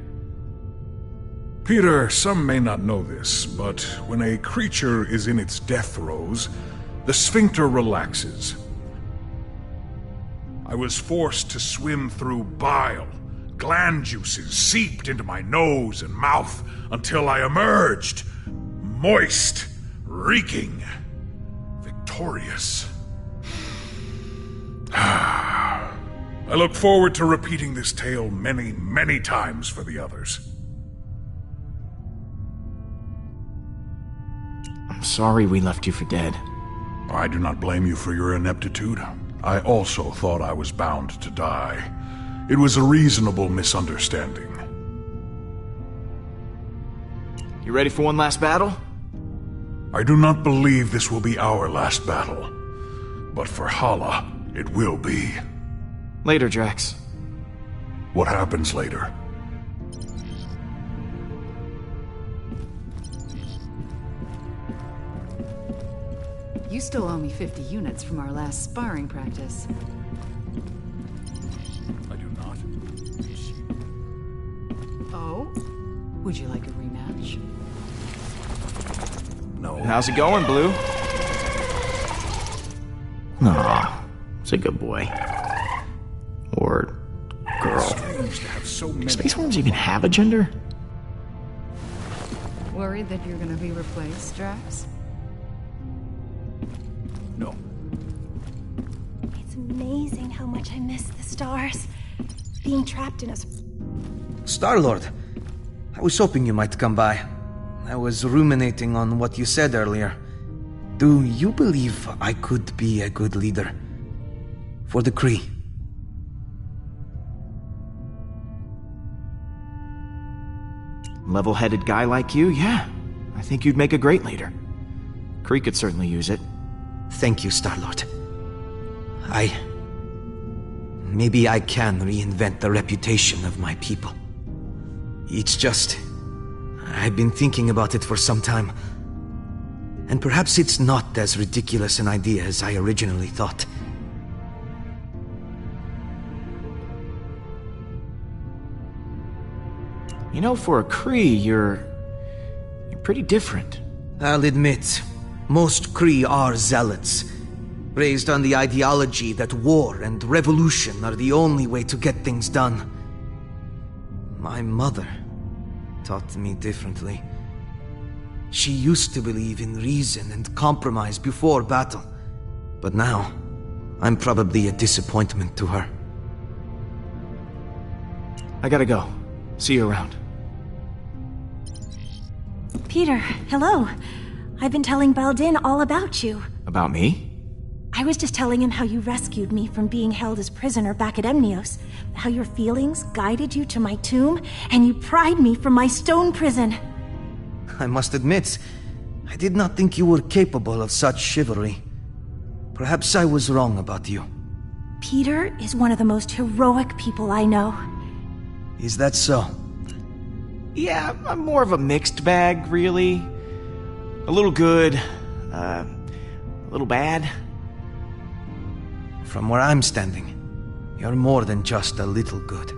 Peter, some may not know this, but when a creature is in its death throes, the sphincter relaxes. I was forced to swim through bile. Gland juices seeped into my nose and mouth until I emerged, moist, reeking, victorious. I look forward to repeating this tale many, many times for the others. I'm sorry we left you for dead. I do not blame you for your ineptitude. I also thought I was bound to die. It was a reasonable misunderstanding. You ready for one last battle? I do not believe this will be our last battle. But for Hala, it will be. Later, Drax. What happens later? You still owe me 50 units from our last sparring practice. I do not. Oh? Would you like a rematch? No. How's it going, Blue? Aw, it's a good boy. Or girl. Strange to have so many. Space worms even have a gender? Worried that you're gonna be replaced, Drax? No. It's amazing how much I miss the stars. Being trapped in a... Star-Lord, I was hoping you might come by. I was ruminating on what you said earlier. Do you believe I could be a good leader? For the Kree? Level-headed guy like you, yeah. I think you'd make a great leader. Kree could certainly use it. Thank you, Star-Lord. Maybe I can reinvent the reputation of my people. It's just... I've been thinking about it for some time. And perhaps it's not as ridiculous an idea as I originally thought. You know, for a Kree, you're pretty different. I'll admit, most Kree are zealots, raised on the ideology that war and revolution are the only way to get things done. My mother taught me differently. She used to believe in reason and compromise before battle, but now, I'm probably a disappointment to her. I gotta go. See you around. Peter, hello. I've been telling Baldin all about you. About me? I was just telling him how you rescued me from being held as prisoner back at Emnios, how your feelings guided you to my tomb, and you pried me from my stone prison. I must admit, I did not think you were capable of such chivalry. Perhaps I was wrong about you. Peter is one of the most heroic people I know. Is that so? Yeah, I'm more of a mixed bag, really. A little good, a little bad. From where I'm standing, you're more than just a little good.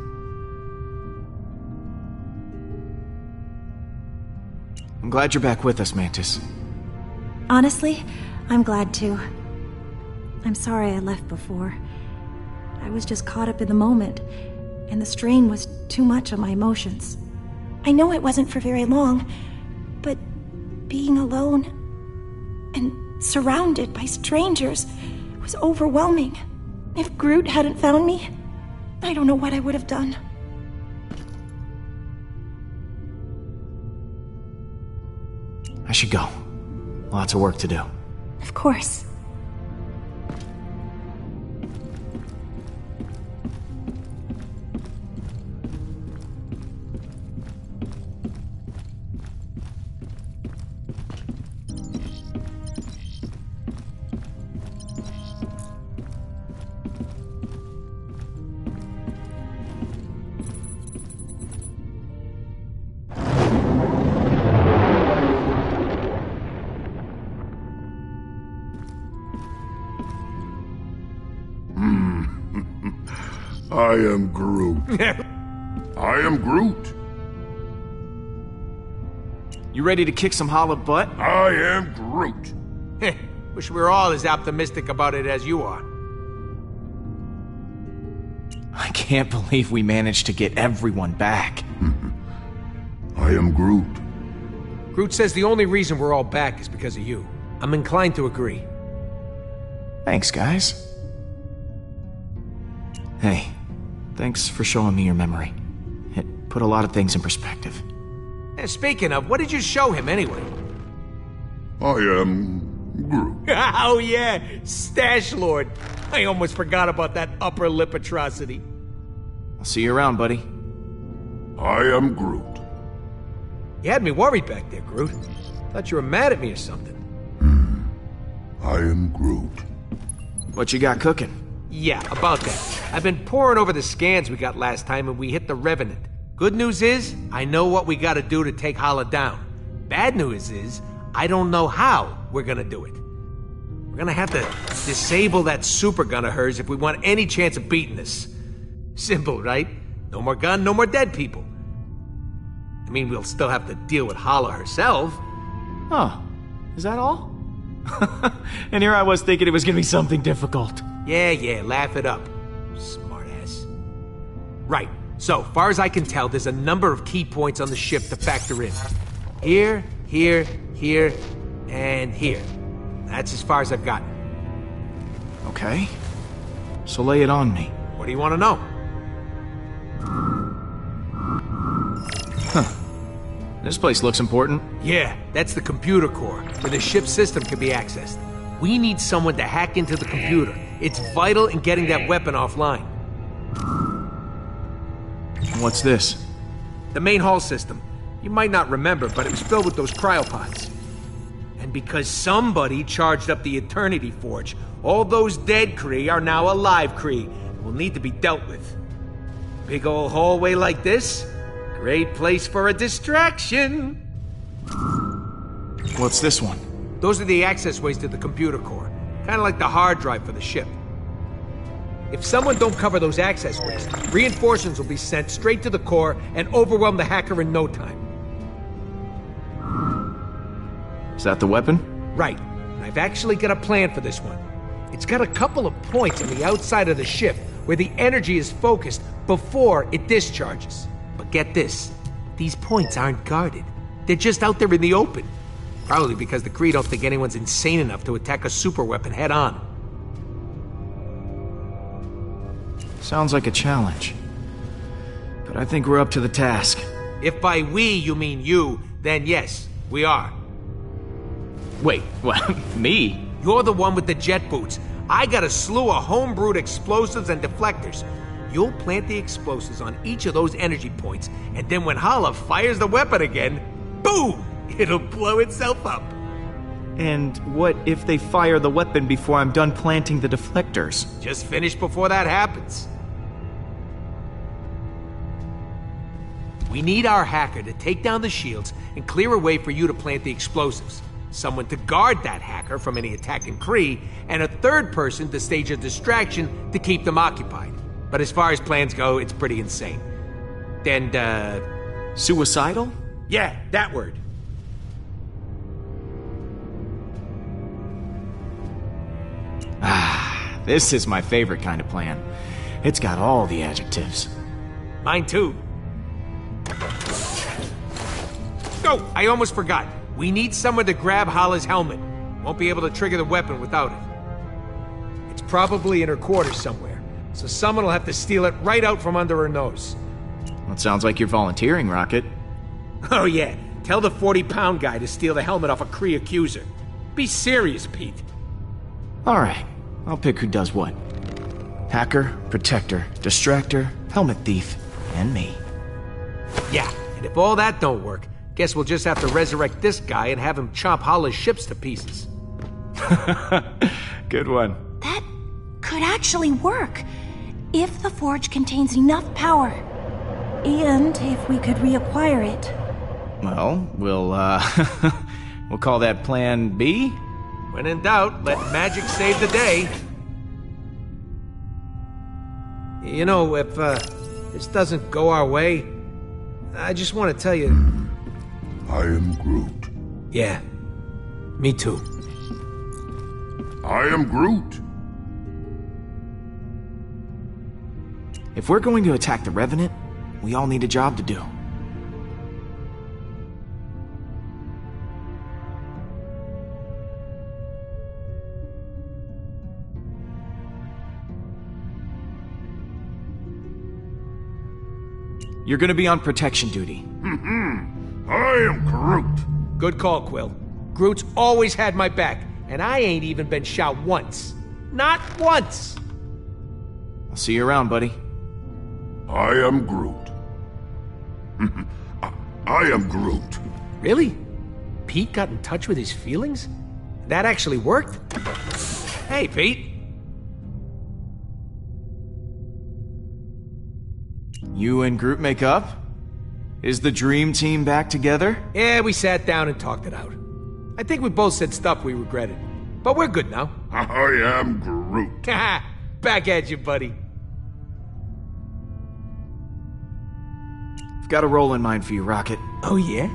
I'm glad you're back with us, Mantis. Honestly, I'm glad too. I'm sorry I left before. I was just caught up in the moment, and the strain was too much on my emotions. I know it wasn't for very long, but being alone and surrounded by strangers was overwhelming. If Groot hadn't found me, I don't know what I would have done. I should go. Lots of work to do. Of course. I am Groot. I am Groot. You ready to kick some Hala butt? I am Groot. Wish we were all as optimistic about it as you are. I can't believe we managed to get everyone back. I am Groot. Groot says the only reason we're all back is because of you. I'm inclined to agree. Thanks, guys. Hey, thanks for showing me your memory. It put a lot of things in perspective. And speaking of, what did you show him anyway? I am Groot. Oh yeah, Stash Lord. I almost forgot about that upper lip atrocity. I'll see you around, buddy. I am Groot. You had me worried back there, Groot. Thought you were mad at me or something. I am Groot. What you got cooking? Yeah, about that. I've been poring over the scans we got last time and we hit the Revenant. Good news is, I know what we gotta do to take Hala down. Bad news is, I don't know how we're gonna do it. We're gonna have to disable that super gun of hers if we want any chance of beating this. Simple, right? No more gun, no more dead people. I mean, we'll still have to deal with Hala herself. Oh, is that all? And here I was thinking it was gonna be something difficult. Yeah, laugh it up, smartass. Right, so far as I can tell, there's a number of key points on the ship to factor in. Here, here, and here. That's as far as I've gotten. Okay. So lay it on me. What do you want to know? This place looks important. Yeah, that's the computer core, where the ship's system can be accessed. We need someone to hack into the computer. It's vital in getting that weapon offline. What's this? The main hull system. You might not remember, but it was filled with those cryopods. And because somebody charged up the Eternity Forge, all those dead Kree are now alive Kree and will need to be dealt with. Big old hallway like this? Great place for a distraction. What's this one? Those are the access ways to the computer core. Kind of like the hard drive for the ship. If someone don't cover those access ways, reinforcements will be sent straight to the core and overwhelm the hacker in no time. Is that the weapon? Right. And I've actually got a plan for this one. It's got a couple of points on the outside of the ship where the energy is focused before it discharges. But get this, these points aren't guarded. They're just out there in the open. Probably because the Kree don't think anyone's insane enough to attack a super weapon head on. Sounds like a challenge. But I think we're up to the task. If by we you mean you, then yes, we are. Wait, what? Me? You're the one with the jet boots. I got a slew of homebrewed explosives and deflectors. You'll plant the explosives on each of those energy points, and then when Hala fires the weapon again, boom! It'll blow itself up. And what if they fire the weapon before I'm done planting the deflectors? Just finish before that happens. We need our hacker to take down the shields and clear a way for you to plant the explosives. Someone to guard that hacker from any attacking Kree, and a third person to stage a distraction to keep them occupied. But as far as plans go, it's pretty insane. And, Suicidal? yeah, that word. This is my favorite kind of plan. It's got all the adjectives. Mine too. Oh, I almost forgot. We need someone to grab Hala's helmet. Won't be able to trigger the weapon without it. It's probably in her quarters somewhere, so someone will have to steal it right out from under her nose. Well, it sounds like you're volunteering, Rocket. Oh yeah, tell the 40-pound guy to steal the helmet off a Kree accuser. Be serious, Pete. Alright, I'll pick who does what. Hacker, protector, distractor, helmet thief, and me. Yeah, and if all that don't work, guess we'll just have to resurrect this guy and have him chomp Hala's ships to pieces. Good one. That could actually work, if the forge contains enough power. And if we could reacquire it. Well, we'll call that Plan B? When in doubt, let magic save the day. You know, if this doesn't go our way, I just want to tell you... I am Groot. Yeah, me too. I am Groot. If we're going to attack the Revenant, we all need a job to do. You're gonna be on protection duty. I am Groot. Good call, Quill. Groot's always had my back, And I ain't even been shot once. Not once! I'll see you around, buddy. I am Groot. I am Groot. Really? Pete got in touch with his feelings? That actually worked? Hey, Pete. You and Groot make up? Is the dream team back together? Yeah, we sat down and talked it out. I think we both said stuff we regretted. But we're good now. I am Groot. Back at you, buddy. I've got a role in mind for you, Rocket. Oh, yeah?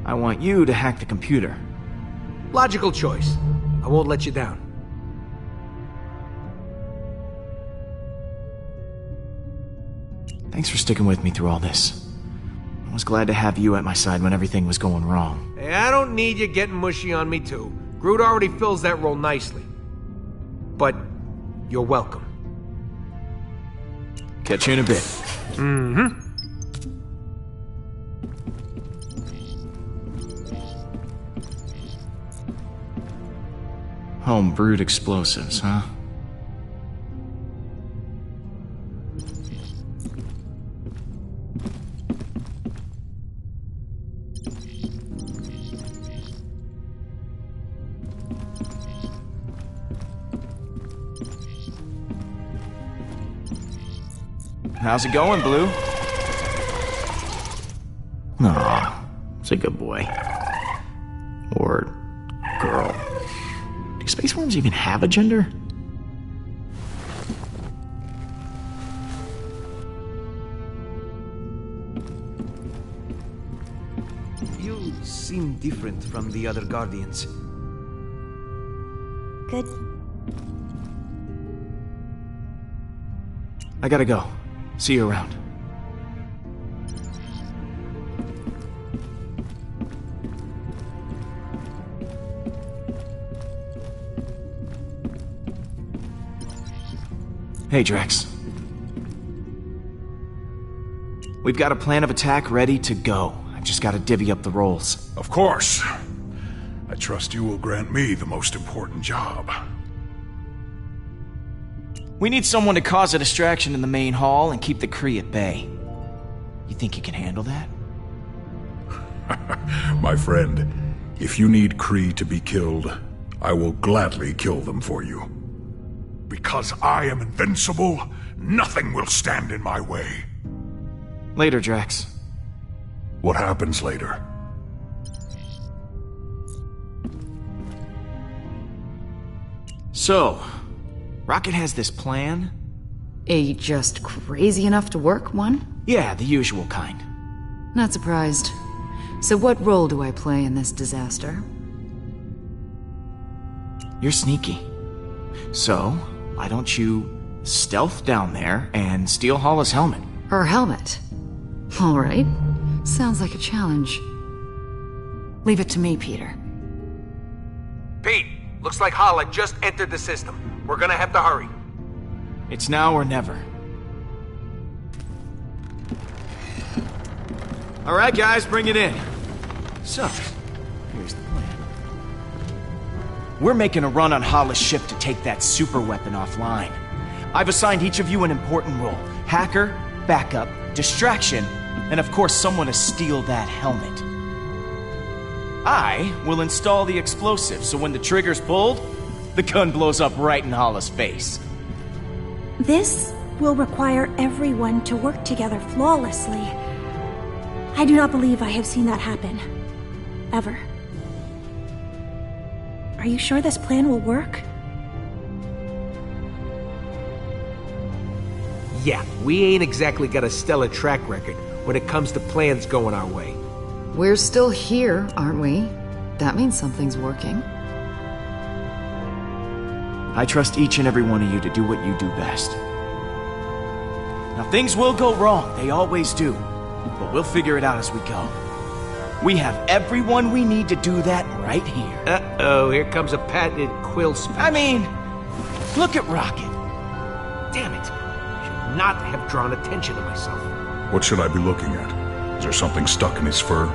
I want you to hack the computer. Logical choice. I won't let you down. Thanks for sticking with me through all this. I was glad to have you at my side when everything was going wrong. Hey, I don't need you getting mushy on me, too. Groot already fills that role nicely. But you're welcome. Catch you in a bit. Mm-hmm. Home-brewed explosives, huh? How's it going, Blue? Aw, it's a good boy. Or girl. Do space worms even have a gender? You seem different from the other Guardians. Good. I gotta go. See you around. Hey, Drax. We've got a plan of attack ready to go. I've just gotta divvy up the roles. Of course. I trust you will grant me the most important job. We need someone to cause a distraction in the main hall and keep the Kree at bay. You think you can handle that? My friend, if you need Kree to be killed, I will gladly kill them for you. Because I am invincible, nothing will stand in my way. Later, Drax. What happens later? So, Rocket has this plan? Just crazy enough to work one? Yeah, the usual kind. Not surprised. So what role do I play in this disaster? You're sneaky. So, why don't you stealth down there and steal Hala's helmet? Her helmet? Alright. Sounds like a challenge. Leave it to me, Peter. Pete, looks like Hala just entered the system. We're gonna have to hurry. It's now or never. Alright, guys, bring it in. So, here's the plan. We're making a run on Hala's ship to take that super weapon offline. I've assigned each of you an important role. Hacker, backup, distraction, and of course someone to steal that helmet. I will install the explosive, so when the trigger's pulled, the gun blows up right in Hala's face. This will require everyone to work together flawlessly. I do not believe I have seen that happen. Ever. Are you sure this plan will work? Yeah, we ain't exactly got a stellar track record when it comes to plans going our way. We're still here, aren't we? That means something's working. I trust each and every one of you to do what you do best. Now, things will go wrong. They always do. but we'll figure it out as we go. We have everyone we need to do that right here. Uh-oh, here comes a patented quill speech. I mean, look at Rocket. Damn it. Should not have drawn attention to myself. What should I be looking at? Is there something stuck in his fur?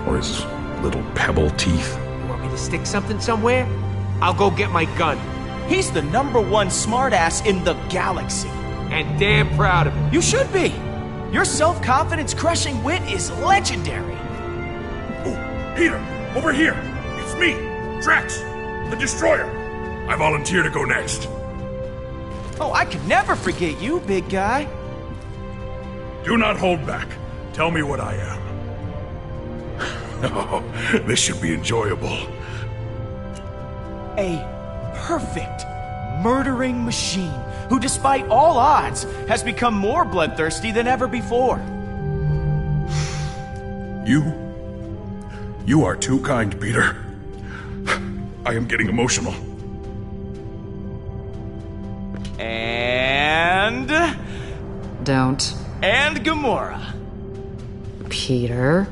Or his little pebble teeth? You want me to stick something somewhere? I'll go get my gun. He's the #1 smartass in the galaxy. And damn proud of it. You should be. Your self-confidence-crushing wit is legendary. Oh, Peter, over here. It's me, Drax, the Destroyer. I volunteer to go next. Oh, I could never forget you, big guy. Do not hold back. Tell me what I am. Oh, this should be enjoyable. A perfect murdering machine who, despite all odds, has become more bloodthirsty than ever before. You are too kind, Peter. I am getting emotional. And... Don't. And Gamora. Peter?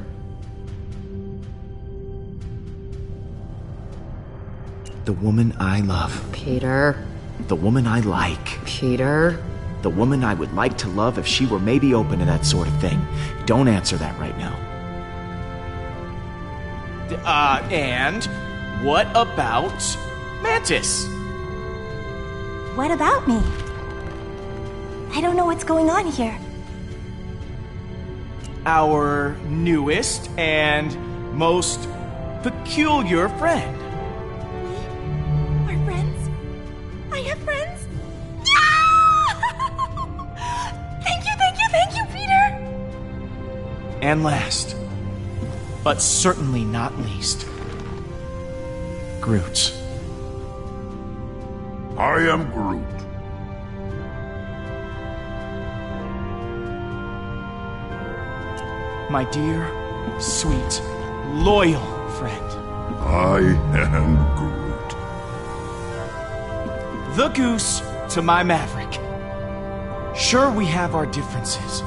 The woman I love. Peter? The woman I like. Peter? The woman I would like to love if she were maybe open to that sort of thing. Don't answer that right now. And what about Mantis? What about me? I don't know what's going on here. Our newest and most peculiar friend. We're friends? I have friends? Yeah! Thank you, Peter! And last, but certainly not least, Groot. I am Groot. My dear, sweet, loyal friend. I am Groot. The goose to my Maverick. Sure, we have our differences,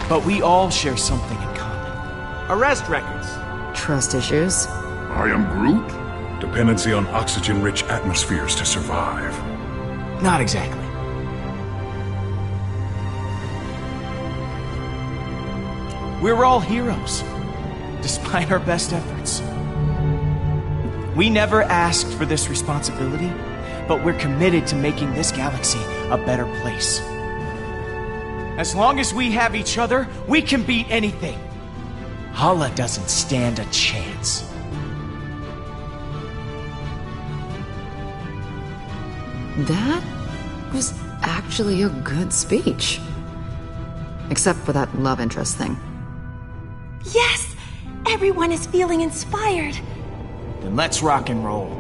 but we all share something in common. Arrest records. Trust issues. I am Groot. Dependency on oxygen-rich atmospheres to survive. Not exactly. We're all heroes, despite our best efforts. We never asked for this responsibility, but we're committed to making this galaxy a better place. As long as we have each other, we can beat anything. Hala doesn't stand a chance. That was actually a good speech. Except for that love interest thing. Yes! Everyone is feeling inspired. Then let's rock and roll.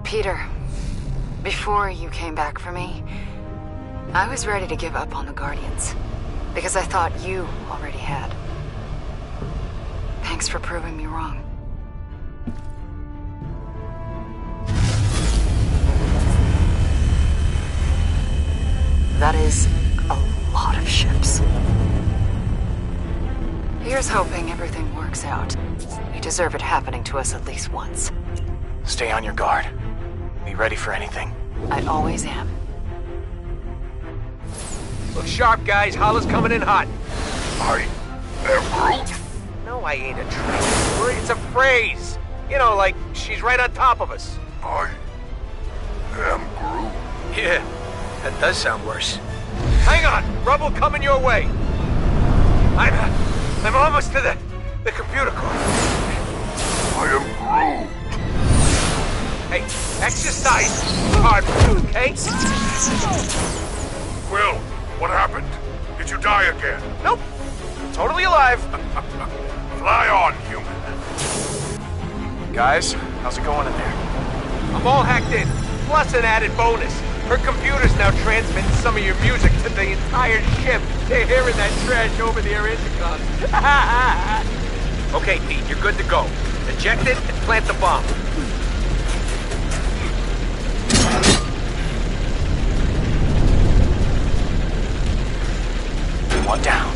Peter, before you came back for me, I was ready to give up on the Guardians. Because I thought you already had. Thanks for proving me wrong. That is a lot of ships. Here's hoping everything works out. We deserve it happening to us at least once. Stay on your guard. Be ready for anything. I always am. Look sharp, guys. Hala's coming in hot. I am Groot. No, I ain't a traitor. It's a phrase. You know, like she's right on top of us. I am Groot. Yeah, that does sound worse. Hang on! Rubble coming your way! I'm almost to the computer core. I am Groot. Hey, exercise hard, okay? Will, what happened? Did you die again? Nope. Totally alive. Fly on, human. Guys, how's it going in there? I'm all hacked in, plus an added bonus. Her computer's now transmitting some of your music to the entire ship. They're hearing that trash over their intercoms. Okay, Pete, you're good to go. Eject it and plant the bomb. One down.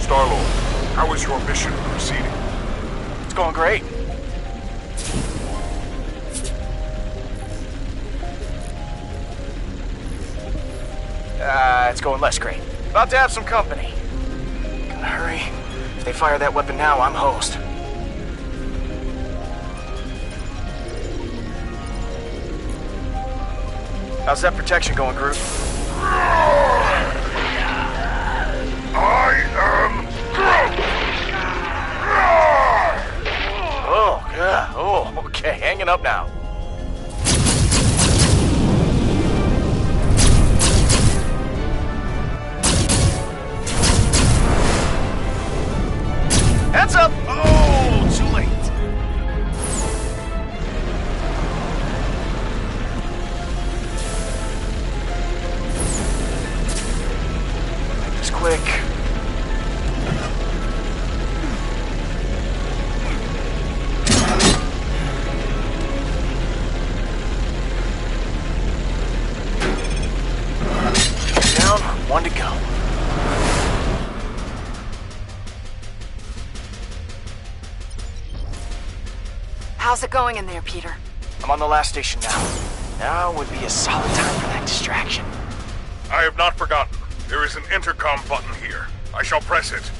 Star-Lord, how is your mission proceeding? It's going great. It's going less great. About to have some company. Gotta hurry. If they fire that weapon now, I'm hosed. How's that protection going, Groot? I am Groot! Oh, yeah. Oh, okay. Hanging up now. Heads up! Oh, too late. Make this quick. Down, one to go. How's it going in there, Peter? I'm on the last station now. Now would be a solid time for that distraction. I have not forgotten. There is an intercom button here. I shall press it.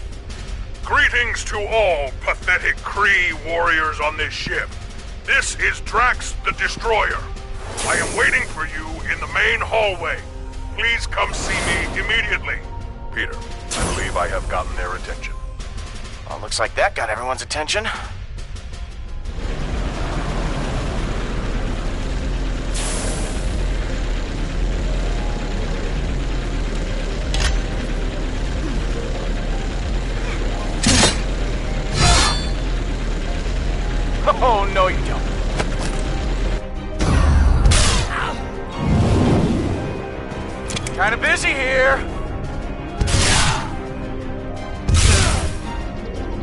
Greetings to all pathetic Kree warriors on this ship. This is Drax the Destroyer. I am waiting for you in the main hallway. Please come see me immediately. Peter, I believe I have gotten their attention. Well, looks like that got everyone's attention. Oh, no you don't. Kinda busy here.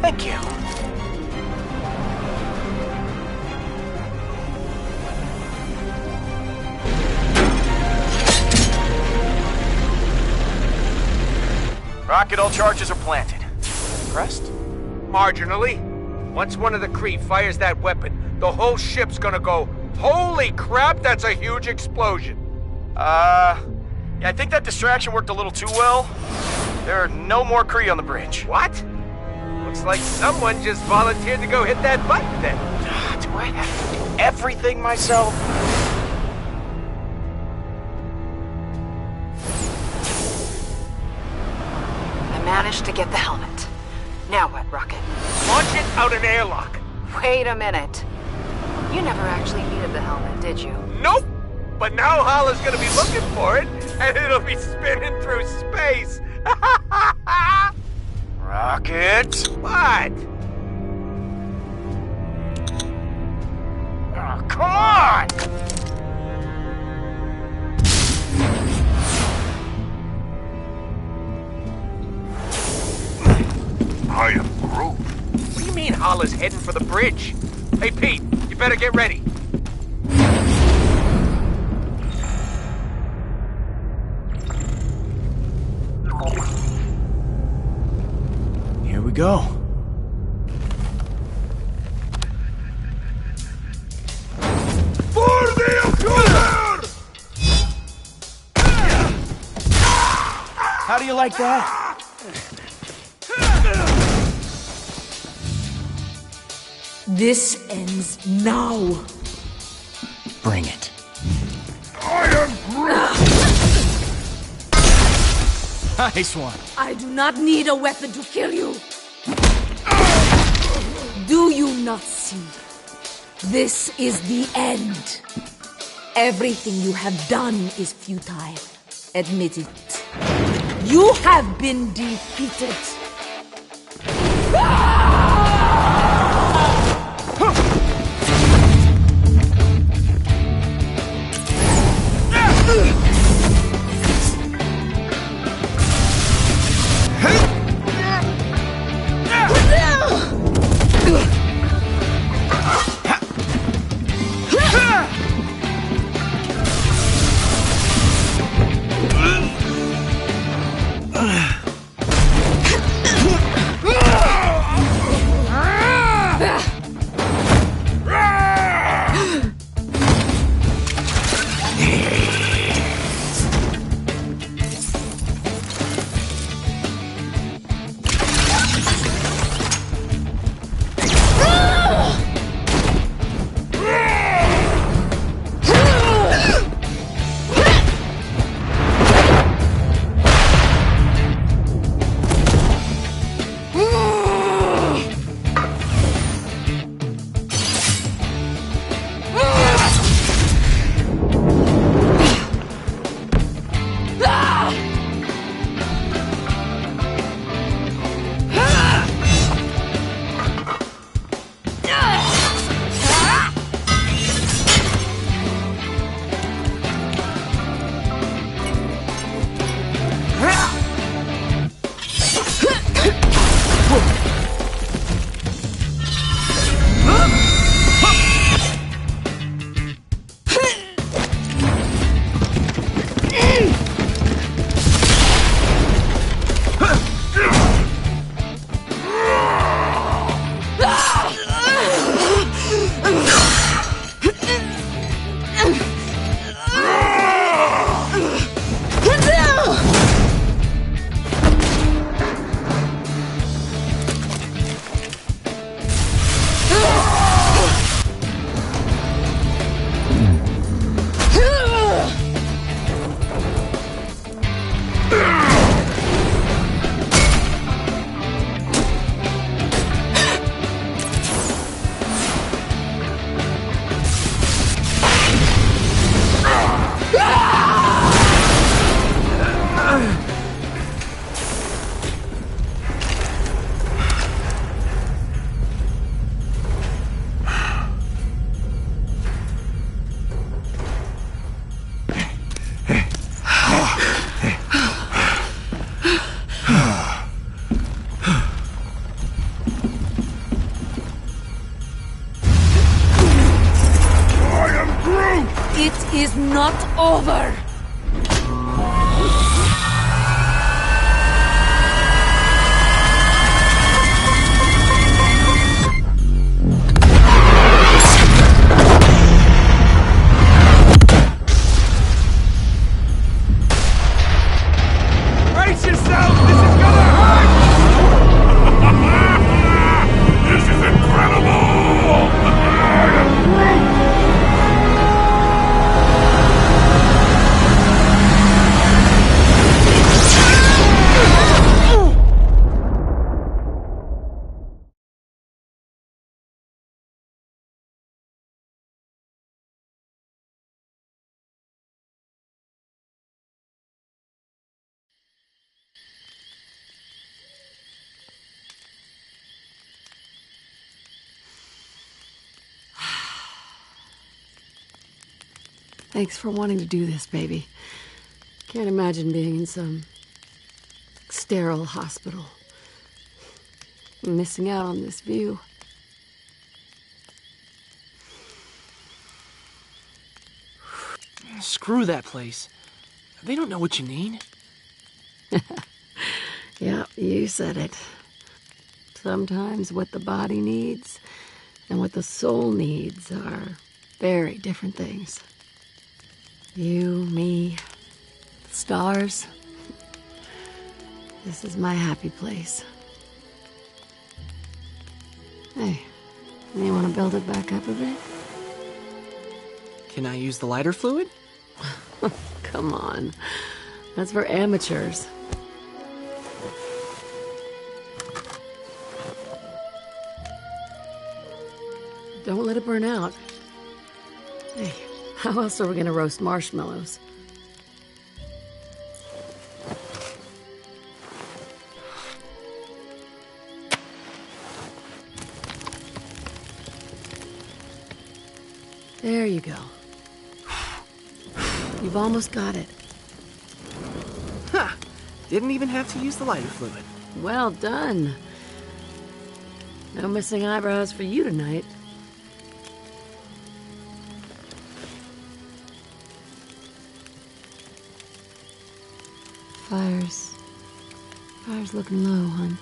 Thank you. Rocket, all charges are planted. Impressed? Marginally. Once one of the Kree fires that weapon, the whole ship's gonna go, holy crap, that's a huge explosion. Yeah, I think that distraction worked a little too well. There are no more Kree on the bridge. What? Looks like someone just volunteered to go hit that button then. Do I have to do everything myself? I managed to get the helmet. Now what, Rocket? Launch it out an airlock. Wait a minute. You never actually needed the helmet, did you? Nope! But now Hala's gonna be looking for it, and it'll be spinning through space. Rocket! What? Oh, come on! I am Groot. What do you mean Hala's heading for the bridge? Hey, Pete, you better get ready. Here we go. For the intruder! How do you like that? This ends now. Bring it. I am Groot! Nice one. I do not need a weapon to kill you. Do you not see? This is the end. Everything you have done is futile. Admit it. You have been defeated. It is not over! Brace yourself! This is gonna hurt! This is incredible! I am Groot! Thanks for wanting to do this, baby. Can't imagine being in some sterile hospital. Missing out on this view. Screw that place. They don't know what you need. Yeah, you said it. Sometimes what the body needs and what the soul needs are very different things. You, me, the stars. This is my happy place. Hey, you want to build it back up a bit? Can I use the lighter fluid? Come on. That's for amateurs. Don't let it burn out. Hey, how else are we gonna roast marshmallows? There you go. You've almost got it. Ha! Didn't even have to use the lighter fluid. Well done. No missing eyebrows for you tonight. Fire's looking low, hon.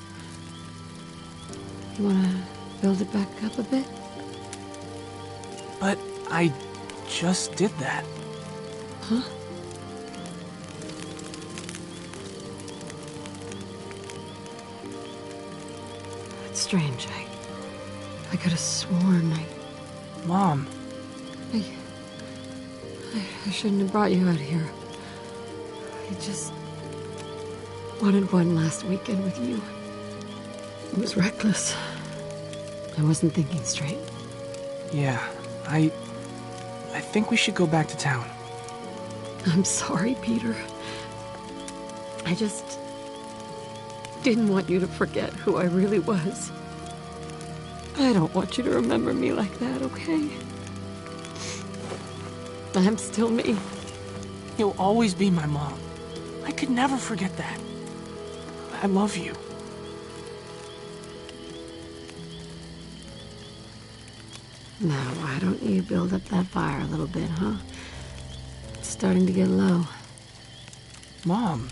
You wanna build it back up a bit? But I just did that. Huh? That's strange. I could have sworn Mom. I shouldn't have brought you out here. I just wanted one last weekend with you. It was reckless. I wasn't thinking straight. Yeah, I think we should go back to town. I'm sorry, Peter. I just didn't want you to forget who I really was. I don't want you to remember me like that, okay? I'm still me. You'll always be my mom. I could never forget that. I love you. Now, why don't you build up that fire a little bit, huh? It's starting to get low. Mom.